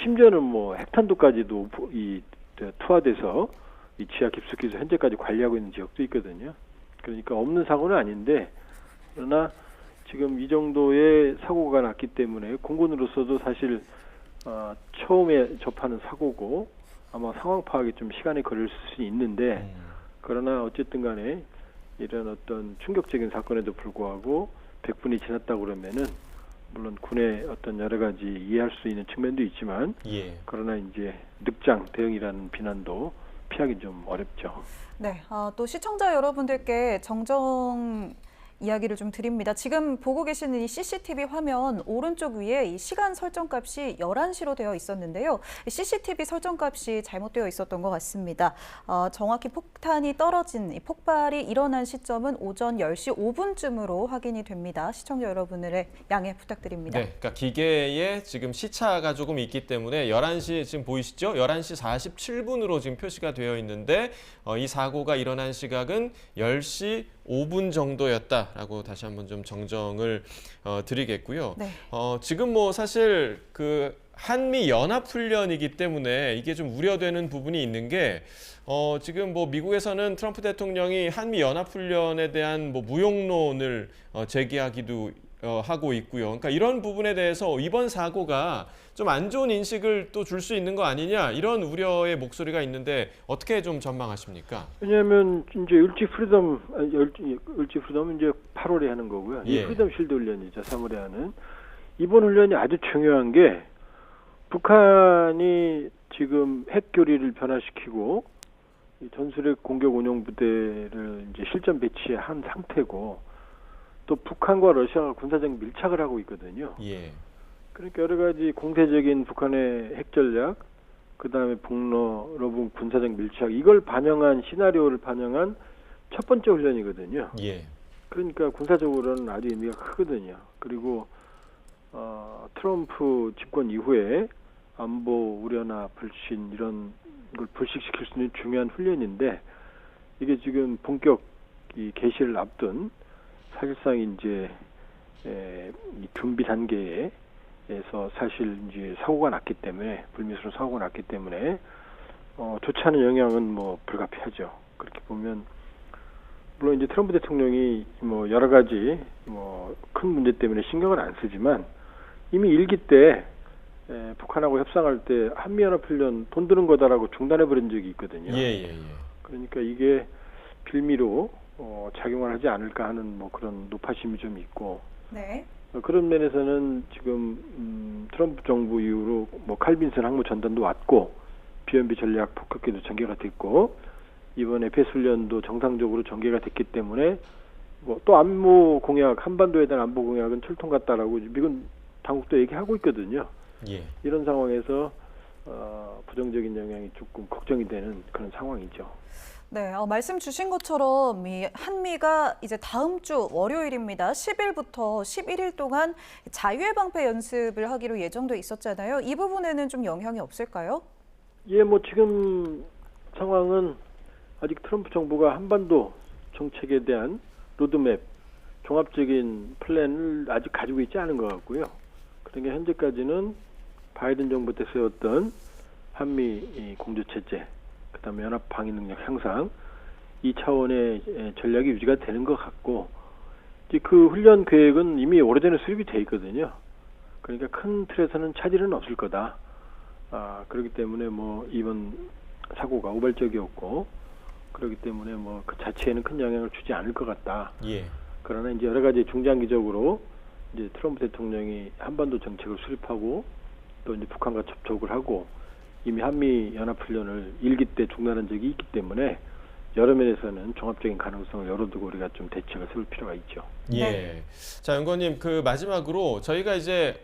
심지어는 뭐 핵탄두까지도 이 투하돼서 이 지하 깊숙이에서 현재까지 관리하고 있는 지역도 있거든요. 그러니까 없는 사고는 아닌데 그러나 지금 이 정도의 사고가 났기 때문에 공군으로서도 사실 처음에 접하는 사고고 아마 상황 파악이 좀 시간이 걸릴 수 있는데 그러나 어쨌든 간에 이런 어떤 충격적인 사건에도 불구하고 100분이 지났다고 그러면은 물론 군의 어떤 여러 가지 이해할 수 있는 측면도 있지만 예. 그러나 이제 늑장 대응이라는 비난도 피하기 좀 어렵죠. 네, 또 시청자 여러분들께 정정 이야기를 좀 드립니다. 지금 보고 계시는 이 CCTV 화면 오른쪽 위에 이 시간 설정값이 11시로 되어 있었는데요. CCTV 설정값이 잘못되어 있었던 것 같습니다. 정확히 폭탄이 떨어진 이 폭발이 일어난 시점은 오전 10시 5분쯤으로 확인이 됩니다. 시청자 여러분들의 양해 부탁드립니다. 네, 그러니까 기계에 지금 시차가 조금 있기 때문에 11시 지금 보이시죠? 11시 47분으로 지금 표시가 되어 있는데 이 사고가 일어난 시각은 10시 5분 정도였다라고 다시 한번 좀 정정을 드리겠고요. 네. 지금 뭐 사실 그 한미 연합 훈련이기 때문에 이게 좀 우려되는 부분이 있는 게 지금 뭐 미국에서는 트럼프 대통령이 한미 연합 훈련에 대한 뭐 무용론을 제기하기도 하고 있고요. 그러니까 이런 부분에 대해서 이번 사고가 좀 안 좋은 인식을 또 줄 수 있는 거 아니냐 이런 우려의 목소리가 있는데 어떻게 좀 전망하십니까? 왜냐하면 이제 을지 프리덤은 이제 8월에 하는 거고요. 이 예. 프리덤 실드 훈련이죠. 3월에 하는 이번 훈련이 아주 중요한 게 북한이 지금 핵 교리를 변화시키고 이 전술핵 공격 운용 부대를 이제 실전 배치한 상태고 또 북한과 러시아가 군사적 밀착을 하고 있거든요. 예. 그러니까 여러 가지 공세적인 북한의 핵 전략, 그 다음에 북러브 군사적 밀착, 이걸 반영한 시나리오를 반영한 첫 번째 훈련이거든요. 예. 그러니까 군사적으로는 아주 의미가 크거든요. 그리고 트럼프 집권 이후에 안보 우려나 불신 이런 걸 불식시킬 수 있는 중요한 훈련인데 이게 지금 본격 이 개시를 앞둔 사실상 이제 이 준비 단계에 에서 사실 이제 사고가 났기 때문에 불미스러운 사고가 났기 때문에 좋지 않은 영향은 뭐 불가피하죠. 그렇게 보면 물론 이제 트럼프 대통령이 뭐 여러 가지 뭐 큰 문제 때문에 신경을 안 쓰지만 이미 일기 때 북한하고 협상할 때 한미연합훈련 돈 드는 거다라고 중단해 버린 적이 있거든요. 예. 그러니까 이게 빌미로 작용을 하지 않을까 하는 뭐 그런 노파심이 좀 있고. 네. 그런 면에서는 지금 트럼프 정부 이후로 뭐 칼빈슨 항모 전단도 왔고 비연비 전략 폭격기도 전개가 됐고 이번 에페스 훈련도 정상적으로 전개가 됐기 때문에 뭐 또 안보 공약 한반도에 대한 안보 공약은 철통 같다라고 미군 당국도 얘기하고 있거든요. 예. 이런 상황에서 부정적인 영향이 조금 걱정이 되는 그런 상황이죠. 네, 말씀 주신 것처럼 이 한미가 이제 다음 주 월요일입니다. 10일부터 11일 동안 자유의 방패 연습을 하기로 예정돼 있었잖아요. 이 부분에는 좀 영향이 없을까요? 예, 뭐 지금 상황은 아직 트럼프 정부가 한반도 정책에 대한 로드맵, 종합적인 플랜을 아직 가지고 있지 않은 것 같고요. 그러니까 현재까지는 바이든 정부 때 세웠던 한미 공조체제, 그다음에 연합 방위 능력 향상 이 차원의 전략이 유지가 되는 것 같고, 이제 그 훈련 계획은 이미 오래전에 수립이 돼 있거든요. 그러니까 큰 틀에서는 차질은 없을 거다. 그렇기 때문에 뭐 이번 사고가 우발적이었고, 그렇기 때문에 뭐 그 자체에는 큰 영향을 주지 않을 것 같다. 예. 그러나 이제 여러 가지 중장기적으로 이제 트럼프 대통령이 한반도 정책을 수립하고 또 이제 북한과 접촉을 하고 이미 한미 연합훈련을 1기 때 중단한 적이 있기 때문에 여러 면에서는 종합적인 가능성을 열어두고 우리가 좀 대책을 세울 필요가 있죠. 예. 네. 자, 연구원님, 그 마지막으로 저희가 이제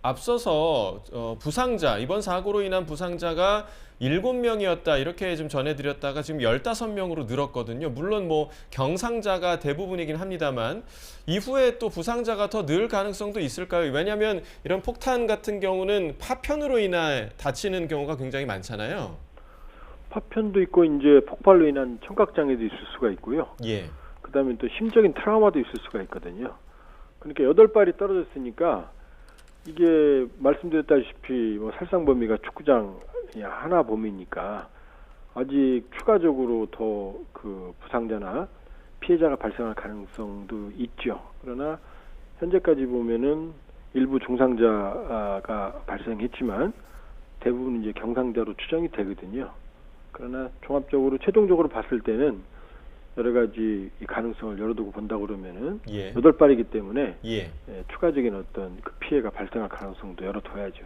앞서서 부상자, 이번 사고로 인한 부상자가 7명이었다 이렇게 좀 전해드렸다가 지금 15명으로 늘었거든요. 물론 뭐 경상자가 대부분이긴 합니다만 이후에 또 부상자가 더 늘 가능성도 있을까요? 왜냐하면 이런 폭탄 같은 경우는 파편으로 인해 다치는 경우가 굉장히 많잖아요. 파편도 있고 이제 폭발로 인한 청각장애도 있을 수가 있고요. 예. 그다음에 또 심적인 트라우마도 있을 수가 있거든요. 그러니까 8발이 떨어졌으니까 이게 말씀드렸다시피 뭐 살상 범위가 축구장 하나 범위니까 아직 추가적으로 더 그 부상자나 피해자가 발생할 가능성도 있죠. 그러나 현재까지 보면은 일부 중상자가 발생했지만 대부분 이제 경상자로 추정이 되거든요. 그러나 종합적으로 최종적으로 봤을 때는 여러 가지 이 가능성을 열어두고 본다 그러면은 예. 8발이기 때문에 예. 추가적인 어떤 그 피해가 발생할 가능성도 열어둬야죠.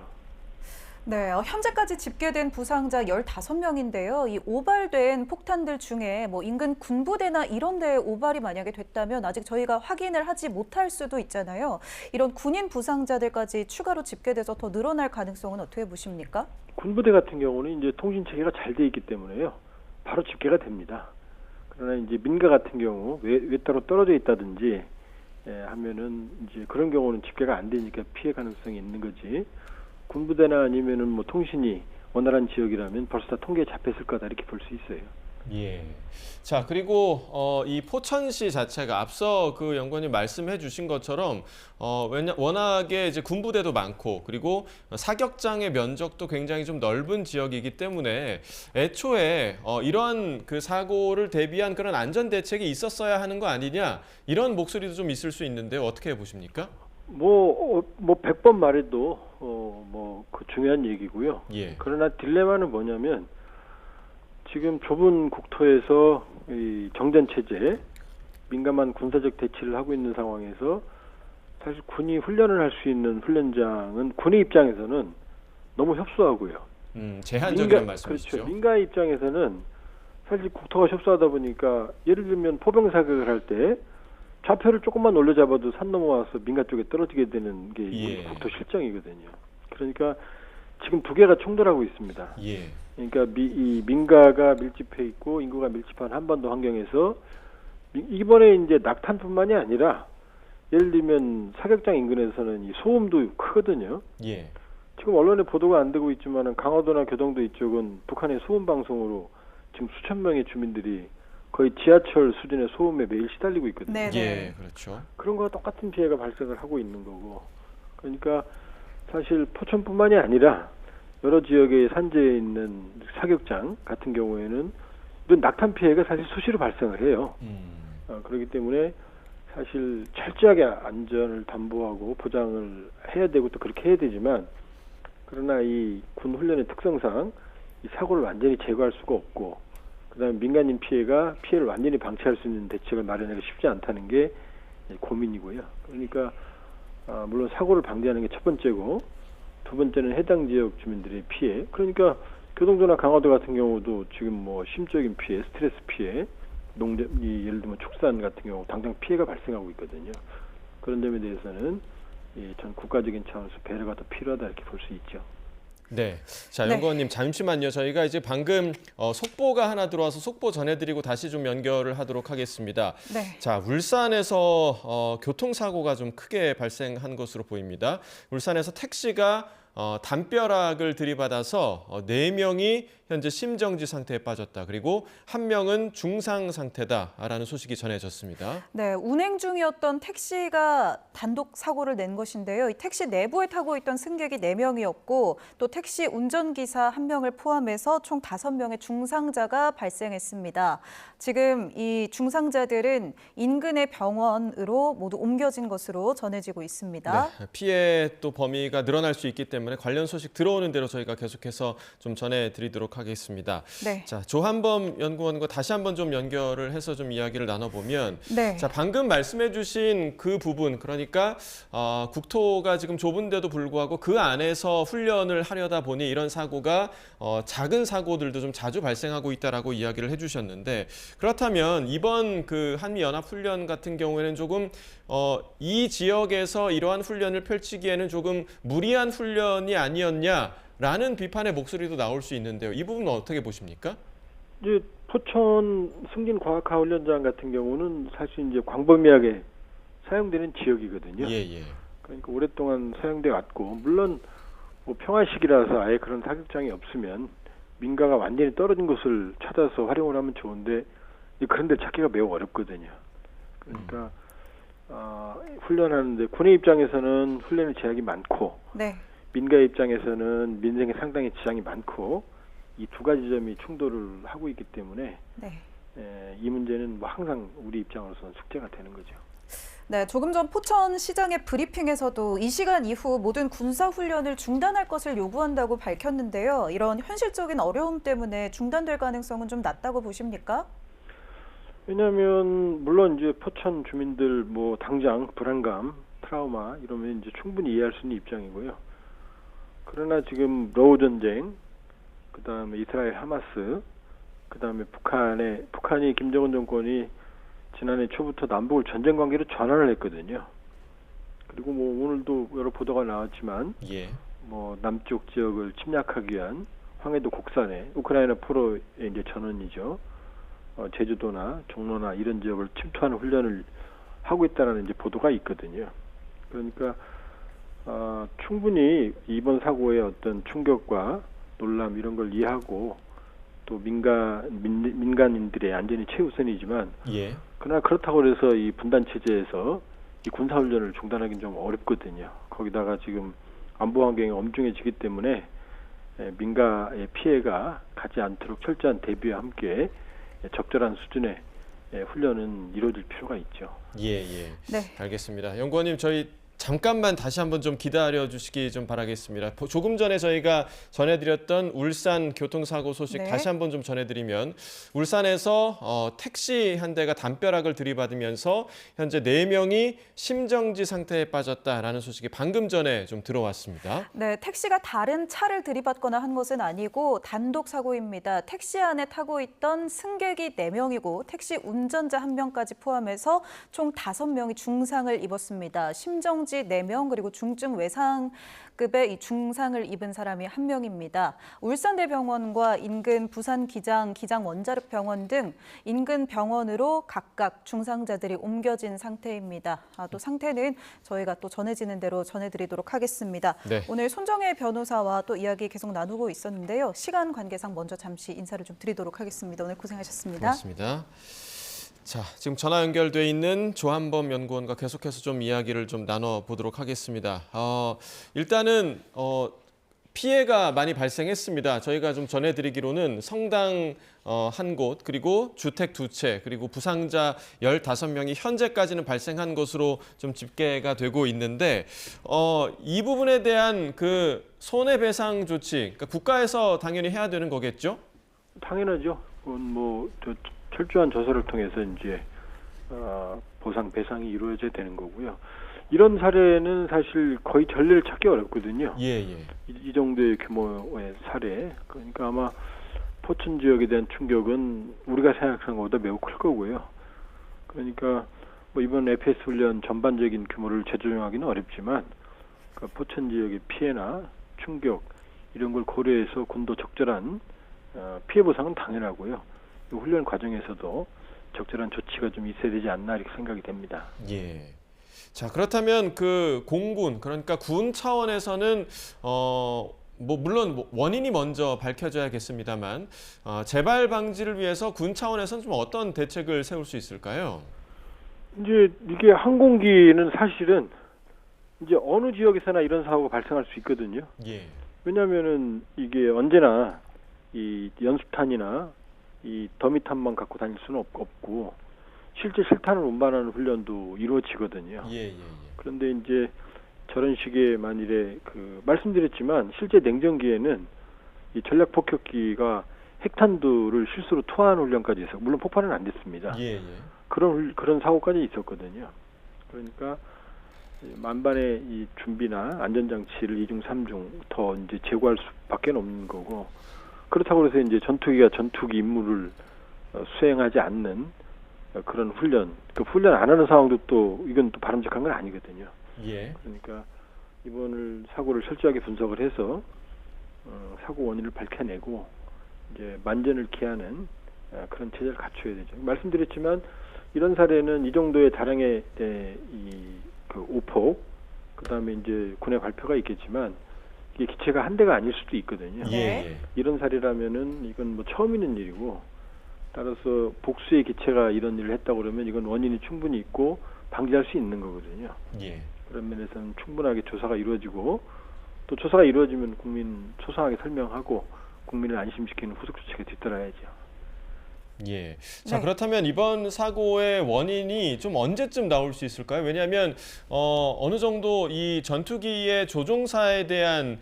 네, 현재까지 집계된 부상자 15명인데요. 이 오발된 폭탄들 중에 뭐 인근 군부대나 이런 데에 오발이 만약에 됐다면 아직 저희가 확인을 하지 못할 수도 있잖아요. 이런 군인 부상자들까지 추가로 집계돼서 더 늘어날 가능성은 어떻게 보십니까? 군부대 같은 경우는 이제 통신 체계가 잘 돼 있기 때문에요. 바로 집계가 됩니다. 그러나 이제 민가 같은 경우 외따로 떨어져 있다든지 하면은 이제 그런 경우는 집계가 안 되니까 피해 가능성이 있는 거지. 군부대나 아니면은 뭐 통신이 원활한 지역이라면 벌써 다 통계에 잡혔을 거다 이렇게 볼 수 있어요. 예. 자, 그리고 이 포천시 자체가 앞서 그 연구원님 말씀해 주신 것처럼 워낙에 이제 군부대도 많고 그리고 사격장의 면적도 굉장히 좀 넓은 지역이기 때문에 애초에 이러한 그 사고를 대비한 그런 안전 대책이 있었어야 하는 거 아니냐 이런 목소리도 좀 있을 수 있는데 어떻게 보십니까? 뭐 100번 말해도 그 중요한 얘기고요. 예. 그러나 딜레마는 뭐냐면 지금 좁은 국토에서 이 정전 체제, 민감한 군사적 대치를 하고 있는 상황에서 사실 군이 훈련을 할 수 있는 훈련장은 군의 입장에서는 너무 협소하고요. 제한적이란 말씀이시죠. 그렇죠. 민가의 입장에서는 사실 국토가 협소하다 보니까 예를 들면 포병 사격을 할 때 좌표를 조금만 올려잡아도 산 넘어와서 민가 쪽에 떨어지게 되는 게 예. 국토 실정이거든요. 그러니까 지금 두 개가 충돌하고 있습니다. 예. 그러니까 이 민가가 밀집해 있고 인구가 밀집한 한반도 환경에서 이번에 이제 낙탄뿐만이 아니라 예를 들면 사격장 인근에서는 이 소음도 크거든요. 예. 지금 언론에 보도가 안 되고 있지만은 강화도나 교동도 이쪽은 북한의 소음 방송으로 지금 수천 명의 주민들이 거의 지하철 수준의 소음에 매일 시달리고 있거든요. 네네. 예, 그렇죠. 그런 거와 똑같은 피해가 발생을 하고 있는 거고. 그러니까 사실 포천뿐만이 아니라 여러 지역의 산지에 있는 사격장 같은 경우에는 이런 낙탄 피해가 사실 수시로 발생을 해요. 그렇기 때문에 사실 철저하게 안전을 담보하고 보장을 해야 되고 또 그렇게 해야 되지만 그러나 이 군 훈련의 특성상 이 사고를 완전히 제거할 수가 없고 그다음에 민간인 피해를 완전히 방치할 수 있는 대책을 마련하기 쉽지 않다는 게 고민이고요. 그러니까 물론 사고를 방지하는 게 첫 번째고 두 번째는 해당 지역 주민들의 피해. 그러니까 교동도나 강화도 같은 경우도 지금 뭐 심적인 피해, 스트레스 피해, 예를 들면 축산 같은 경우 당장 피해가 발생하고 있거든요. 그런 점에 대해서는 전 국가적인 차원에서 배려가 더 필요하다 이렇게 볼 수 있죠. 네. 자, 네. 연구원님 잠시만요. 저희가 이제 방금 속보가 하나 들어와서 속보 전해드리고 다시 좀 연결을 하도록 하겠습니다. 네. 자, 울산에서 교통사고가 좀 크게 발생한 것으로 보입니다. 울산에서 택시가 담벼락을 들이받아서 4명이 현재 심정지 상태에 빠졌다. 그리고 1명은 중상 상태다라는 소식이 전해졌습니다. 네, 운행 중이었던 택시가 단독 사고를 낸 것인데요. 이 택시 내부에 타고 있던 승객이 4명이었고 또 택시 운전기사 1명을 포함해서 총 5명의 중상자가 발생했습니다. 지금 이 중상자들은 인근의 병원으로 모두 옮겨진 것으로 전해지고 있습니다. 네, 피해 또 범위가 늘어날 수 있기 때문에 관련 소식 들어오는 대로 저희가 계속해서 좀 전해드리도록 하겠습니다. 네. 자, 조한범 연구원과 다시 한번 좀 연결을 해서 좀 이야기를 나눠보면, 네. 자, 방금 말씀해주신 그 부분, 그러니까 국토가 지금 좁은데도 불구하고 그 안에서 훈련을 하려다 보니 이런 사고가 작은 사고들도 좀 자주 발생하고 있다라고 이야기를 해주셨는데, 그렇다면 이번 그 한미 연합 훈련 같은 경우에는 조금 이 지역에서 이러한 훈련을 펼치기에는 조금 무리한 훈련이 아니었냐라는 비판의 목소리도 나올 수 있는데요. 이 부분은 어떻게 보십니까? 이제 포천 승진과학화훈련장 같은 경우는 사실 이제 광범위하게 사용되는 지역이거든요. 예. 그러니까 오랫동안 사용돼 왔고, 물론 뭐 평화시기라서 아예 그런 사격장이 없으면 민가가 완전히 떨어진 곳을 찾아서 활용을 하면 좋은데, 그런데 찾기가 매우 어렵거든요. 그러니까 훈련하는데 군의 입장에서는 훈련의 제약이 많고, 네. 민가의 입장에서는 민생에 상당히 지장이 많고, 이 두 가지 점이 충돌을 하고 있기 때문에 네. 이 문제는 뭐 항상 우리 입장으로서는 숙제가 되는 거죠. 네, 조금 전 포천시장의 브리핑에서도 이 시간 이후 모든 군사훈련을 중단할 것을 요구한다고 밝혔는데요. 이런 현실적인 어려움 때문에 중단될 가능성은 좀 낮다고 보십니까? 왜냐하면 물론 이제 포천 주민들 뭐 당장 불안감, 트라우마 이러면 이제 충분히 이해할 수 있는 입장이고요. 그러나 지금 러우 전쟁, 그다음에 이스라엘 하마스, 그다음에 북한이 김정은 정권이 지난해 초부터 남북을 전쟁 관계로 전환을 했거든요. 그리고 뭐 오늘도 여러 보도가 나왔지만 뭐 남쪽 지역을 침략하기 위한 황해도 곡산에 우크라이나 포로의 이제 전원이죠. 제주도나 종로나 이런 지역을 침투하는 훈련을 하고 있다는 이제 보도가 있거든요. 그러니까 충분히 이번 사고의 어떤 충격과 놀람 이런 걸 이해하고 또 민간인들의 안전이 최우선이지만 그러나 그렇다고 해서 이 분단 체제에서 이 군사 훈련을 중단하기는 좀 어렵거든요. 거기다가 지금 안보 환경이 엄중해지기 때문에 민가의 피해가 가지 않도록 철저한 대비와 함께 적절한 수준의 훈련은 이루어질 필요가 있죠. 네. 알겠습니다. 연구원님, 저희 잠깐만 다시 한번 좀 기다려 주시기 좀 바라겠습니다. 조금 전에 저희가 전해드렸던 울산 교통사고 소식 다시 한번 좀 전해드리면, 울산에서 택시 한 대가 담벼락을 들이받으면서 현재 4명이 심정지 상태에 빠졌다라는 소식이 방금 전에 좀 들어왔습니다. 네, 택시가 다른 차를 들이받거나 한 것은 아니고 단독 사고입니다. 택시 안에 타고 있던 승객이 4명이고 택시 운전자 1명까지 포함해서 총 5명이 중상을 입었습니다. 심정지 4명 그리고 중증 외상급의 이 중상을 입은 사람이 1명입니다. 울산대병원과 인근 부산기장, 기장원자력병원 등 인근 병원으로 각각 중상자들이 옮겨진 상태입니다. 또 상태는 저희가 또 전해지는 대로 전해드리도록 하겠습니다. 네. 오늘 손정혜 변호사와 또 이야기 계속 나누고 있었는데요. 시간 관계상 먼저 잠시 인사를 좀 드리도록 하겠습니다. 오늘 고생하셨습니다. 고맙습니다. 자, 지금 전화 연결돼 있는 조한범 연구원과 계속해서 좀 이야기를 좀 나눠보도록 하겠습니다. 일단은 피해가 많이 발생했습니다. 저희가 좀 전해드리기로는 성당 한 곳, 그리고 주택 2채, 그리고 부상자 15명이 현재까지는 발생한 것으로 좀 집계가 되고 있는데, 이 부분에 대한 그 손해배상 조치, 그러니까 국가에서 당연히 해야 되는 거겠죠? 당연하죠. 그건 뭐 철저한 조사를 통해서 이제 보상 배상이 이루어져야 되는 거고요. 이런 사례는 사실 거의 전례를 찾기 어렵거든요. 이 정도의 규모의 사례. 그러니까 아마 포천 지역에 대한 충격은 우리가 생각한 것보다 매우 클 거고요. 그러니까 뭐 이번 FS 훈련 전반적인 규모를 재조정하기는 어렵지만 그 포천 지역의 피해나 충격 이런 걸 고려해서 군도 적절한 피해 보상은 당연하고요. 이 훈련 과정에서도 적절한 조치가 좀 있어야 되지 않나 이렇게 생각이 됩니다. 예. 자, 그렇다면 그 공군, 그러니까 군 차원에서는 물론 원인이 먼저 밝혀져야겠습니다만 재발 방지를 위해서 군 차원에서는 좀 어떤 대책을 세울 수 있을까요? 이제 이게 항공기는 사실은 이제 어느 지역에서나 이런 사고가 발생할 수 있거든요. 예. 왜냐하면은 이게 언제나 이 연수탄이나 이 더미탄만 갖고 다닐 수는 없고 실제 실탄을 운반하는 훈련도 이루어지거든요. 예. 그런데 이제 저런 식의 만일에 말씀드렸지만 실제 냉전기에는 이 전략 폭격기가 핵탄두를 실수로 투하하는 훈련까지 해서 물론 폭발은 안 됐습니다. 예. 그런 사고까지 있었거든요. 그러니까 만반의 이 준비나 안전장치를 2중, 3중 더 이제 제고할 수밖에 없는 거고, 그렇다고 해서 이제 전투기가 전투기 임무를 수행하지 않는 그런 훈련, 그 훈련 안 하는 상황도 또 이건 또 바람직한 건 아니거든요. 예. 그러니까 이번 사고를 철저하게 분석을 해서 사고 원인을 밝혀내고 이제 만전을 기하는 그런 체제를 갖춰야 되죠. 말씀드렸지만 이런 사례는 이 정도의 다량의 그 오폭, 그다음에 이제 군의 발표가 있겠지만 이게 기체가 한 대가 아닐 수도 있거든요. 예. 이런 사례라면은 이건 뭐 처음 있는 일이고, 따라서 복수의 기체가 이런 일을 했다고 그러면 이건 원인이 충분히 있고 방지할 수 있는 거거든요. 예. 그런 면에서는 충분하게 조사가 이루어지고, 또 조사가 이루어지면 국민 소상하게 설명하고 국민을 안심시키는 후속 조치가 뒤따라야죠. 예. 자, 네. 그렇다면 이번 사고의 원인이 좀 언제쯤 나올 수 있을까요? 왜냐하면 어느 정도 이 전투기의 조종사에 대한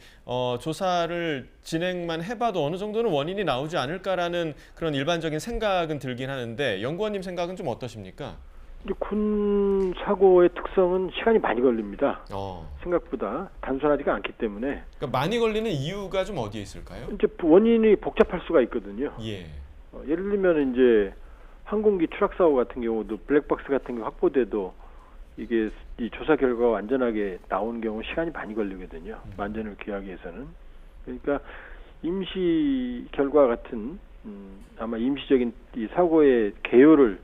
조사를 진행만 해봐도 어느 정도는 원인이 나오지 않을까라는 그런 일반적인 생각은 들긴 하는데, 연구원님 생각은 좀 어떠십니까? 이제 군 사고의 특성은 시간이 많이 걸립니다. 생각보다 단순하지가 않기 때문에. 그러니까 많이 걸리는 이유가 좀 어디에 있을까요? 이제 원인이 복잡할 수가 있거든요. 예. 예를 들면 이제 항공기 추락 사고 같은 경우도 블랙박스 같은 게 확보돼도 이게 이 조사 결과가 완전하게 나오는 경우 시간이 많이 걸리거든요. 만전을 기하기 위해서는. 그러니까 임시 결과 같은 아마 임시적인 이 사고의 개요를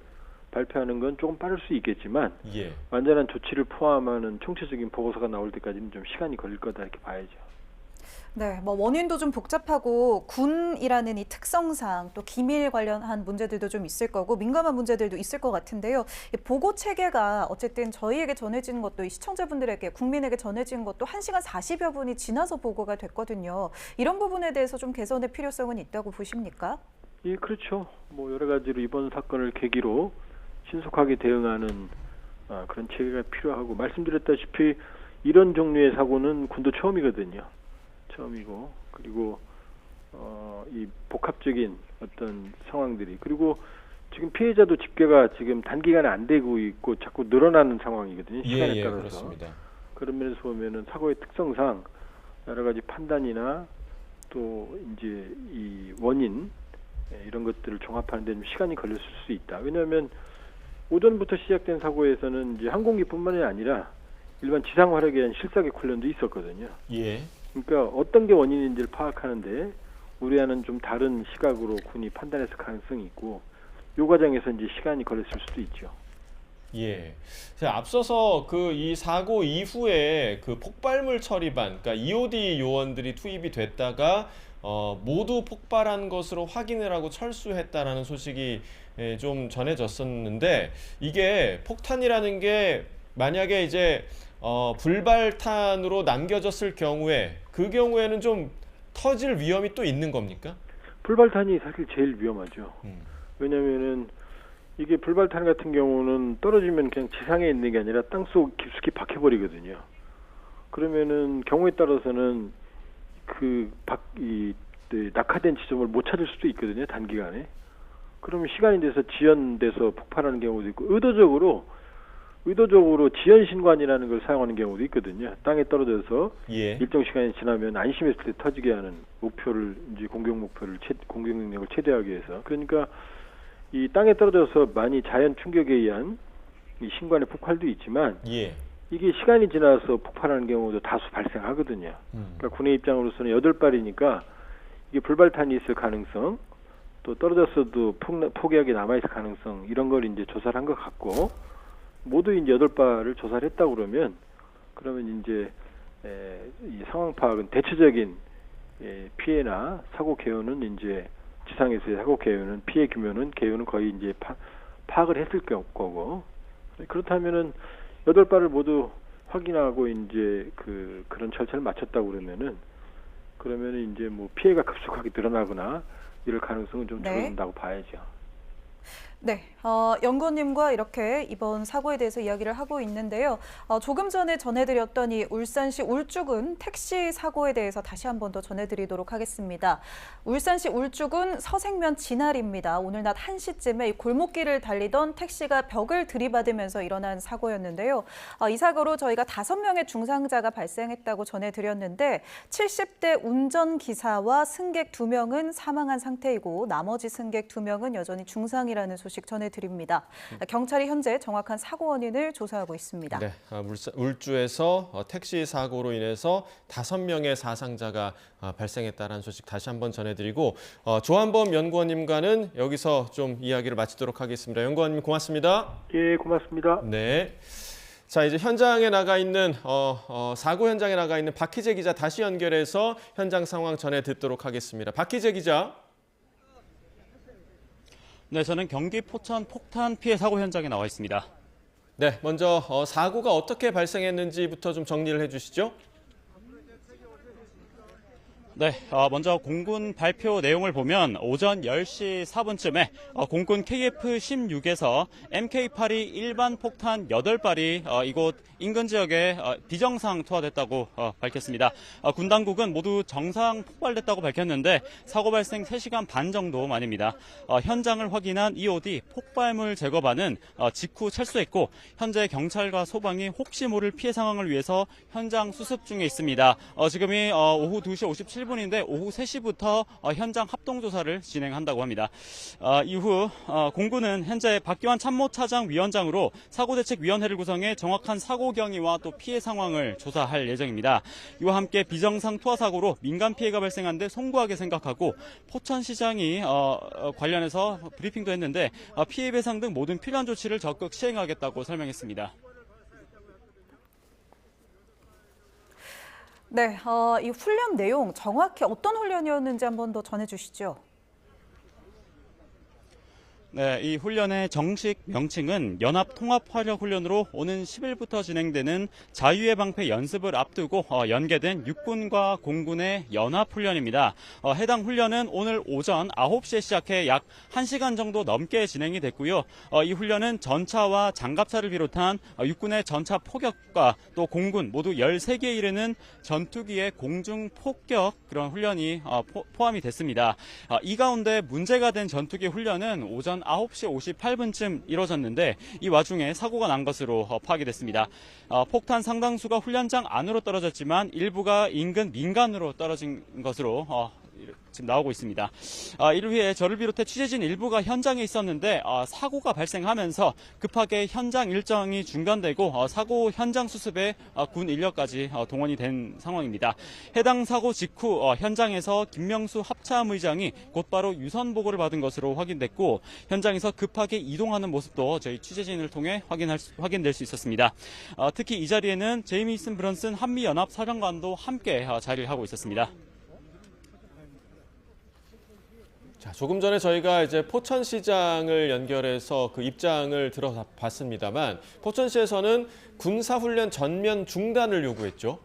발표하는 건 조금 빠를 수 있겠지만, 예. 완전한 조치를 포함하는 총체적인 보고서가 나올 때까지는 좀 시간이 걸릴 거다 이렇게 봐야죠. 네, 뭐 원인도 좀 복잡하고 군이라는 이 특성상 또 기밀 관련한 문제들도 좀 있을 거고 민감한 문제들도 있을 것 같은데요. 이 보고 체계가 어쨌든 저희에게 전해지는 것도, 이 시청자분들에게, 국민에게 전해지는 것도 1시간 40여 분이 지나서 보고가 됐거든요. 이런 부분에 대해서 좀 개선의 필요성은 있다고 보십니까? 예, 그렇죠. 뭐 여러 가지로 이번 사건을 계기로 신속하게 대응하는 그런 체계가 필요하고, 말씀드렸다시피 이런 종류의 사고는 군도 처음이거든요. 처음이고, 그리고 이 복합적인 어떤 상황들이, 그리고 지금 피해자도 집계가 지금 단기간에 안 되고 있고 자꾸 늘어나는 상황이거든요. 시간에 따라서. 그렇습니다. 그런 면에서 보면은 사고의 특성상 여러 가지 판단이나 또 이제 이 원인 이런 것들을 종합하는 데 좀 시간이 걸렸을 수 있다. 왜냐하면 오전부터 시작된 사고에서는 이제 항공기뿐만이 아니라 일반 지상 화력에 대한 실사격 훈련도 있었거든요. 예. 그러니까 어떤 게 원인인지를 파악하는데 우리와는 좀 다른 시각으로 군이 판단했을 가능성이 있고, 이 과정에서 이제 시간이 걸렸을 수도 있죠. 예. 자, 앞서서 이 사고 이후에 그 폭발물 처리반, 그러니까 EOD 요원들이 투입이 됐다가 모두 폭발한 것으로 확인을 하고 철수했다라는 소식이 좀 전해졌었는데, 이게 폭탄이라는 게 만약에 이제 불발탄으로 남겨졌을 경우에 그 경우에는 좀 터질 위험이 또 있는 겁니까? 불발탄이 사실 제일 위험하죠. 왜냐면은 이게 불발탄 같은 경우는 떨어지면 그냥 지상에 있는 게 아니라 땅속 깊숙이 박혀버리거든요. 그러면은 경우에 따라서는 낙하된 지점을 못 찾을 수도 있거든요, 단기간에. 그러면 시간이 돼서 지연돼서 폭발하는 경우도 있고, 의도적으로 지연신관이라는 걸 사용하는 경우도 있거든요. 땅에 떨어져서 일정 시간이 지나면 안심했을 때 터지게 하는 목표를, 이제 공격 능력을 최대하기 위해서. 그러니까 이 땅에 떨어져서 많이 자연 충격에 의한 이 신관의 폭발도 있지만, 이게 시간이 지나서 폭발하는 경우도 다수 발생하거든요. 그러니까 군의 입장으로서는 8발이니까 이게 불발탄이 있을 가능성, 또 떨어졌어도 포기하게 남아있을 가능성, 이런 걸 이제 조사를 한 것 같고, 모두 이제 8발을 조사를 했다고 그러면 이제 이 상황 파악은 대체적인 피해나 사고 개요는 이제 지상에서의 사고 개요는 피해 규모는 거의 이제 파악을 했을 거고, 그렇다면은 8발을 모두 확인하고 이제 그런 절차를 마쳤다고 그러면은 이제 뭐 피해가 급속하게 늘어나거나 이럴 가능성은 좀 줄어든다고 봐야죠. 네, 연구원님과 이렇게 이번 사고에 대해서 이야기를 하고 있는데요. 조금 전에 전해드렸던 이 울산시 울주군 택시 사고에 대해서 다시 한 번 더 전해드리도록 하겠습니다. 울산시 울주군 서생면 진알입니다. 오늘 낮 1시쯤에 이 골목길을 달리던 택시가 벽을 들이받으면서 일어난 사고였는데요. 이 사고로 저희가 5명의 중상자가 발생했다고 전해드렸는데 70대 운전기사와 승객 2명은 사망한 상태이고 나머지 승객 2명은 여전히 중상이라는 소식 전해드립니다. 경찰이 현재 정확한 사고 원인을 조사하고 있습니다. 네, 울주에서 택시 사고로 인해서 5명의 사상자가 발생했다는 소식 다시 한번 전해드리고 조한범 연구원님과는 여기서 좀 이야기를 마치도록 하겠습니다. 연구원님 고맙습니다. 예, 고맙습니다. 네. 자, 이제 현장에 나가 있는 사고 현장에 나가 있는 박희재 기자 다시 연결해서 현장 상황 전해 듣도록 하겠습니다. 박희재 기자. 네, 저는 경기 포천 폭탄 피해 사고 현장에 나와 있습니다. 네, 먼저 사고가 어떻게 발생했는지부터 좀 정리를 해주시죠. 네, 먼저 공군 발표 내용을 보면 오전 10시 4분쯤에 공군 KF-16에서 MK-8이 일반 폭탄 8발이 이곳 인근 지역에 비정상 투하됐다고 밝혔습니다. 군 당국은 모두 정상 폭발됐다고 밝혔는데 사고 발생 3시간 반 정도 만입니다. 현장을 확인한 EOD 폭발물 제거반은 직후 철수했고 현재 경찰과 소방이 혹시 모를 피해 상황을 위해서 현장 수습 중에 있습니다. 지금이 오후 2시 57분인데 오후 3시부터 현장 합동조사를 진행한다고 합니다. 이후 공군은 현재 박기환 참모차장 위원장으로 사고대책위원회를 구성해 정확한 사고 경위와 또 피해 상황을 조사할 예정입니다. 이와 함께 비정상 투하 사고로 민간 피해가 발생한 데 송구하게 생각하고 포천시장이 관련해서 브리핑도 했는데 피해 배상 등 모든 필요한 조치를 적극 시행하겠다고 설명했습니다. 네, 이 훈련 내용 정확히 어떤 훈련이었는지 한 번 더 전해주시죠. 네, 이 훈련의 정식 명칭은 연합통합화력훈련으로 오는 10일부터 진행되는 자유의 방패 연습을 앞두고 연계된 육군과 공군의 연합훈련입니다. 해당 훈련은 오늘 오전 9시에 시작해 약 1시간 정도 넘게 진행이 됐고요. 이 훈련은 전차와 장갑차를 비롯한 육군의 전차 포격과 또 공군 모두 13개에 이르는 전투기의 공중 폭격 그런 훈련이 포함이 됐습니다. 이 가운데 문제가 된 전투기 훈련은 오전 9시 58분쯤 이뤄졌는데 이 와중에 사고가 난 것으로 파악이 됐습니다. 폭탄 상당수가 훈련장 안으로 떨어졌지만 일부가 인근 민간으로 떨어진 것으로 지금 나오고 있습니다. 이를 위해 저를 비롯해 취재진 일부가 현장에 있었는데 사고가 발생하면서 급하게 현장 일정이 중단되고 사고 현장 수습에 군 인력까지 동원이 된 상황입니다. 해당 사고 직후 현장에서 김명수 합참의장이 곧바로 유선 보고를 받은 것으로 확인됐고 현장에서 급하게 이동하는 모습도 저희 취재진을 통해 확인될 수 있었습니다. 특히 이 자리에는 제이미슨 브런슨 한미연합 사령관도 함께 자리를 하고 있었습니다. 자, 조금 전에 저희가 이제 포천시장을 연결해서 그 입장을 들어봤습니다만 포천시에서는 군사훈련 전면 중단을 요구했죠.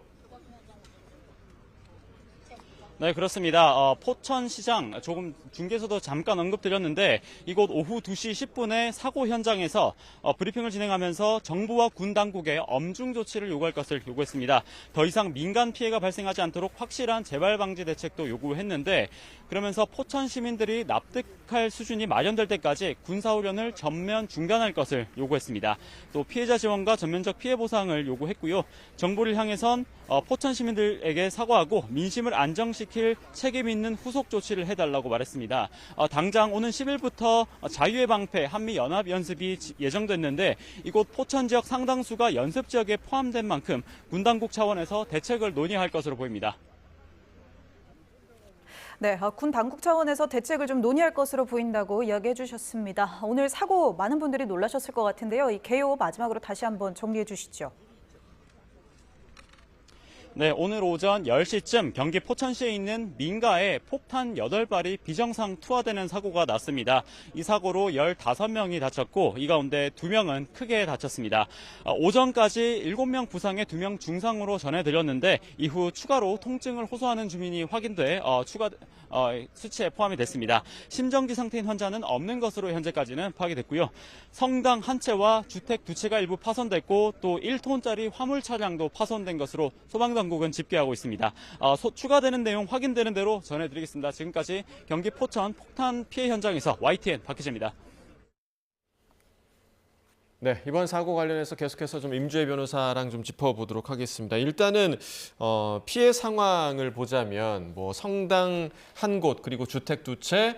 네, 그렇습니다. 포천시장 조금 중계에서도 잠깐 언급드렸는데 이곳 오후 2시 10분에 사고 현장에서 브리핑을 진행하면서 정부와 군 당국에 엄중 조치를 요구할 것을 요구했습니다. 더 이상 민간 피해가 발생하지 않도록 확실한 재발 방지 대책도 요구했는데 그러면서 포천 시민들이 납득할 수준이 마련될 때까지 군사훈련을 전면 중단할 것을 요구했습니다. 또 피해자 지원과 전면적 피해 보상을 요구했고요. 정부를 향해선 포천 시민들에게 사과하고 민심을 안정시키는 안정시킬 책임 있는 후속 조치를 해달라고 말했습니다. 당장 오는 10일부터 자유의 방패 한미 연합 연습이 예정됐는데 이곳 포천 지역 상당수가 연습 지역에 포함된 만큼 군 당국 차원에서 대책을 논의할 것으로 보입니다. 네, 군 당국 차원에서 대책을 좀 논의할 것으로 보인다고 이야기해 주셨습니다. 오늘 사고 많은 분들이 놀라셨을 것 같은데요. 이 개요 마지막으로 다시 한번 정리해 주시죠. 네, 오늘 오전 10시쯤 경기 포천시에 있는 민가에 폭탄 8발이 비정상 투하되는 사고가 났습니다. 이 사고로 15명이 다쳤고 이 가운데 2명은 크게 다쳤습니다. 오전까지 7명 부상에 2명 중상으로 전해드렸는데 이후 추가로 통증을 호소하는 주민이 확인돼 추가 수치에 포함이 됐습니다. 심정지 상태인 환자는 없는 것으로 현재까지는 파악이 됐고요. 성당 한 채와 주택 2채가 일부 파손됐고 또 1톤짜리 화물 차량도 파손된 것으로 소방당국은 집계하고 있습니다. 추가되는 내용 확인되는 대로 전해드리겠습니다. 지금까지 경기 포천 폭탄 피해 현장에서 YTN 박희재입니다. 네, 이번 사고 관련해서 계속해서 좀 임주혜 변호사랑 좀 짚어보도록 하겠습니다. 일단은 피해 상황을 보자면 뭐 성당 한 곳 그리고 주택 2채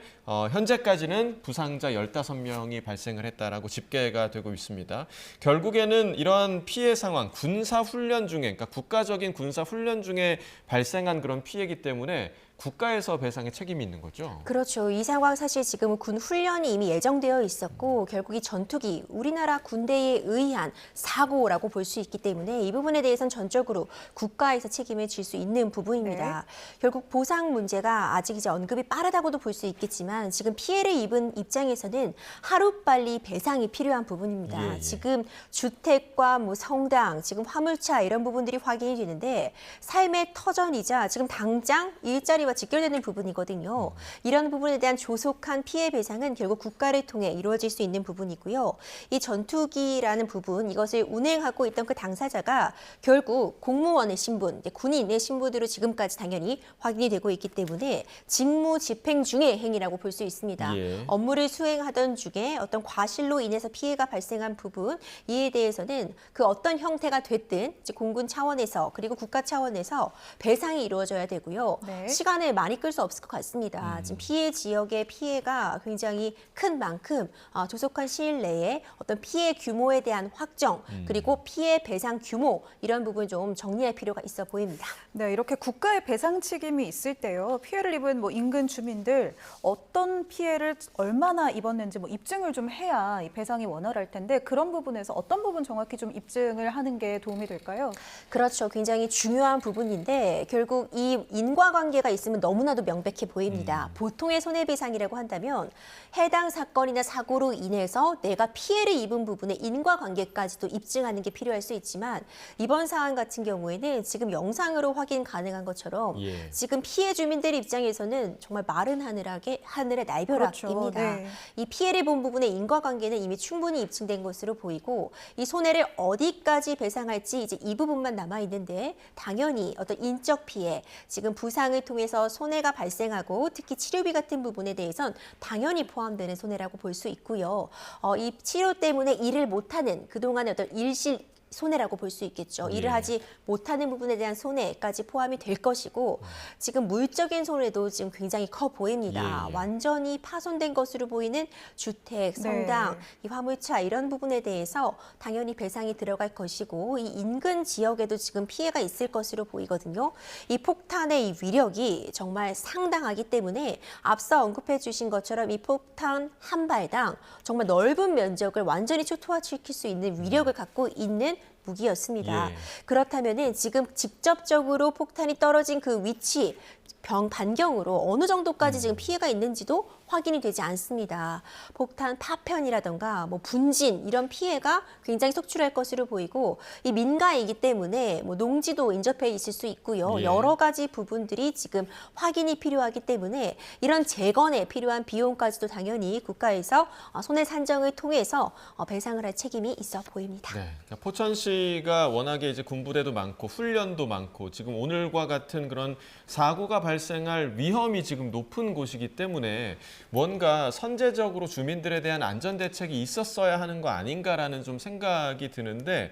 현재까지는 부상자 15명이 발생을 했다라고 집계가 되고 있습니다. 결국에는 이러한 피해 상황, 군사 훈련 중에, 그러니까 국가적인 군사 훈련 중에 발생한 그런 피해이기 때문에 국가에서 배상에 책임이 있는 거죠? 그렇죠. 이 상황 사실 지금은 군 훈련이 이미 예정되어 있었고 결국 이 전투기, 우리나라 군대에 의한 사고라고 볼 수 있기 때문에 이 부분에 대해서는 전적으로 국가에서 책임을 질 수 있는 부분입니다. 네. 결국 보상 문제가 아직 이제 언급이 빠르다고도 볼 수 있겠지만 지금 피해를 입은 입장에서는 하루빨리 배상이 필요한 부분입니다. 지금 주택과 뭐 성당, 지금 화물차 이런 부분들이 확인이 되는데 삶의 터전이자 지금 당장 일자리와 직결되는 부분이거든요. 이런 부분에 대한 조속한 피해 배상은 결국 국가를 통해 이루어질 수 있는 부분이고요. 이 전투기라는 부분, 이것을 운행하고 있던 그 당사자가 결국 공무원의 신분, 군인의 신분으로 지금까지 당연히 확인이 되고 있기 때문에 직무 집행 중의 행위라고 볼 수 있습니다. 업무를 수행하던 중에 어떤 과실로 인해서 피해가 발생한 부분, 이에 대해서는 그 어떤 형태가 됐든 공군 차원에서 그리고 국가 차원에서 배상이 이루어져야 되고요. 네. 시간을 많이 끌 수 없을 것 같습니다. 지금 피해 지역의 피해가 굉장히 큰 만큼 조속한 시일 내에 어떤 피해 규모에 대한 확정 그리고 피해 배상 규모 이런 부분 좀 정리할 필요가 있어 보입니다. 네, 이렇게 국가의 배상 책임이 있을 때요. 피해를 입은 뭐 인근 주민들 어떤 피해를 얼마나 입었는지 뭐 입증을 좀 해야 이 배상이 원활할 텐데 그런 부분에서 어떤 부분 정확히 좀 입증을 하는 게 도움이 될까요? 그렇죠. 굉장히 중요한 부분인데 결국 이 인과관계가 있으면 너무나도 명백해 보입니다. 보통의 손해배상이라고 한다면 해당 사건이나 사고로 인해서 내가 피해를 입은 부분의 인과관계까지도 입증하는 게 필요할 수 있지만 이번 사안 같은 경우에는 지금 영상으로 확인 가능한 것처럼 지금 피해 주민들 입장에서는 정말 마른 하늘의 날벼락입니다. 그렇죠. 네. 이 피해를 본 부분의 인과관계는 이미 충분히 입증된 것으로 보이고 이 손해를 어디까지 배상할지 이제 이 부분만 남아 있는데 당연히 어떤 인적 피해, 지금 부상을 통해서 손해가 발생하고 특히 치료비 같은 부분에 대해선 당연히 포함되는 손해라고 볼 수 있고요. 이 치료 때문에 일을 못하는 그동안의 어떤 일실 손해라고 볼 수 있겠죠. 일을 하지 못하는 부분에 대한 손해까지 포함이 될 것이고 지금 물적인 손해도 지금 굉장히 커 보입니다. 완전히 파손된 것으로 보이는 주택, 성당, 이 화물차 이런 부분에 대해서 당연히 배상이 들어갈 것이고 이 인근 지역에도 지금 피해가 있을 것으로 보이거든요. 이 폭탄의 이 위력이 정말 상당하기 때문에 앞서 언급해 주신 것처럼 이 폭탄 한 발당 정말 넓은 면적을 완전히 초토화시킬 수 있는 위력을 갖고 있는 무기였습니다. 그렇다면은 지금 직접적으로 폭탄이 떨어진 그 위치, 반경으로 어느 정도까지 지금 피해가 있는지도 확인이 되지 않습니다. 폭탄 파편이라던가 뭐 분진 이런 피해가 굉장히 속출할 것으로 보이고 이 민가이기 때문에 뭐 농지도 인접해 있을 수 있고요. 여러 가지 부분들이 지금 확인이 필요하기 때문에 이런 재건에 필요한 비용까지도 당연히 국가에서 손해 산정을 통해서 배상을 할 책임이 있어 보입니다. 네, 그러니까 포천시 포천시가 워낙에 이제 군부대도 많고 훈련도 많고 지금 오늘과 같은 그런 사고가 발생할 위험이 지금 높은 곳이기 때문에 뭔가 선제적으로 주민들에 대한 안전 대책이 있었어야 하는 거 아닌가라는 좀 생각이 드는데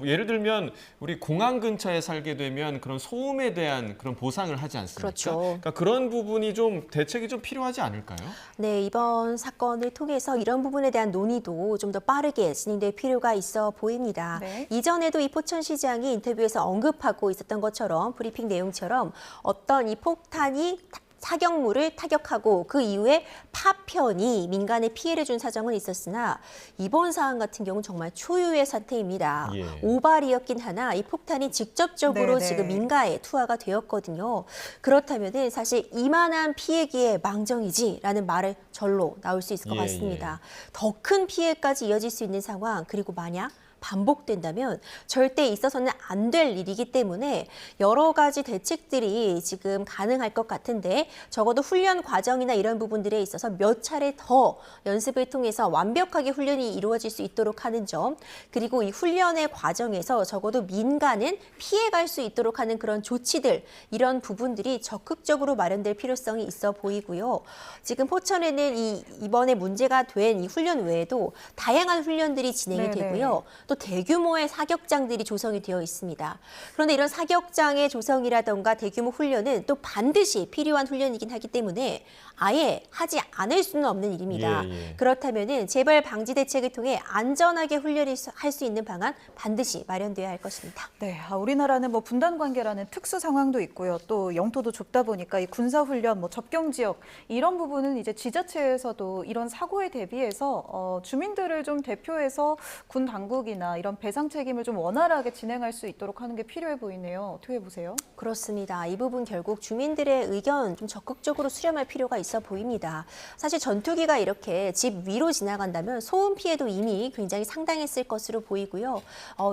예를 들면 우리 공항 근처에 살게 되면 그런 소음에 대한 그런 보상을 하지 않습니까? 그렇죠. 그러니까 그런 부분이 좀 대책이 좀 필요하지 않을까요? 네, 이번 사건을 통해서 이런 부분에 대한 논의도 좀 더 빠르게 진행될 필요가 있어 보입니다. 네. 이전에도 이 포천시장이 인터뷰에서 언급하고 있었던 것처럼 브리핑 내용처럼 어떤 이 폭탄이 사격물을 타격하고 그 이후에 파편이 민간에 피해를 준 사정은 있었으나 이번 사안 같은 경우는 정말 초유의 사태입니다. 예. 오발이었긴 하나 이 폭탄이 직접적으로 네네. 지금 민가에 투하가 되었거든요. 그렇다면 사실 이만한 피해기에 망정이지라는 말을 절로 나올 수 있을 것 예, 같습니다. 더 큰 피해까지 이어질 수 있는 상황 그리고 만약 반복된다면 절대 있어서는 안 될 일이기 때문에 여러 가지 대책들이 지금 가능할 것 같은데 적어도 훈련 과정이나 이런 부분들에 있어서 몇 차례 더 연습을 통해서 완벽하게 훈련이 이루어질 수 있도록 하는 점 그리고 이 훈련의 과정에서 적어도 민간은 피해갈 수 있도록 하는 그런 조치들 이런 부분들이 적극적으로 마련될 필요성이 있어 보이고요. 지금 포천에는 이번에 문제가 된 이 훈련 외에도 다양한 훈련들이 진행이 네네. 되고요. 또 대규모의 사격장들이 조성이 되어 있습니다. 그런데 이런 사격장의 조성이라던가 대규모 훈련은 또 반드시 필요한 훈련이긴 하기 때문에 아예 하지 않을 수는 없는 일입니다. 그렇다면 재발 방지 대책을 통해 안전하게 훈련을 할 수 있는 방안 반드시 마련돼야 할 것입니다. 네, 우리나라는 뭐 분단 관계라는 특수 상황도 있고요. 또 영토도 좁다 보니까 이 군사 훈련, 뭐 접경 지역 이런 부분은 이제 지자체에서도 이런 사고에 대비해서 주민들을 좀 대표해서 군 당국이나 이런 배상 책임을 좀 원활하게 진행할 수 있도록 하는 게 필요해 보이네요. 어떻게 보세요? 그렇습니다. 이 부분 결국 주민들의 의견 좀 적극적으로 수렴할 필요가 있어 보입니다. 사실 전투기가 이렇게 집 위로 지나간다면 소음 피해도 이미 굉장히 상당했을 것으로 보이고요.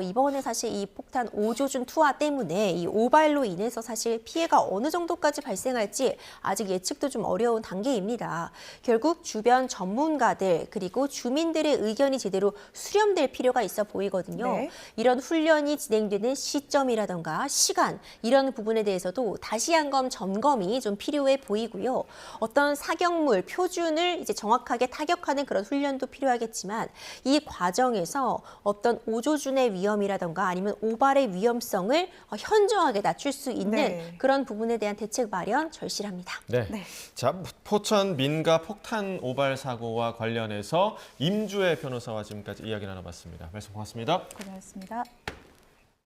이번에 사실 이 폭탄 오조준 투하 때문에 이 오발로 인해서 사실 피해가 어느 정도까지 발생할지 아직 예측도 좀 어려운 단계입니다. 결국 주변 전문가들 그리고 주민들의 의견이 제대로 수렴될 필요가 있어 보이거든요. 네. 이런 훈련이 진행되는 시점이라던가 시간 이런 부분에 대해서도 다시 한번 점검이 좀 필요해 보이고요. 어떤 사격물 표준을 이제 정확하게 타격하는 그런 훈련도 필요하겠지만 이 과정에서 어떤 오조준의 위험이라던가 아니면 오발의 위험성을 현저하게 낮출 수 있는 네. 그런 부분에 대한 대책 마련 절실합니다. 네. 네. 자, 포천 민가 폭탄 오발 사고와 관련해서 임주혜 변호사와 지금까지 이야기 나눠봤습니다. 말씀 고맙습니다. 고생하셨습니다.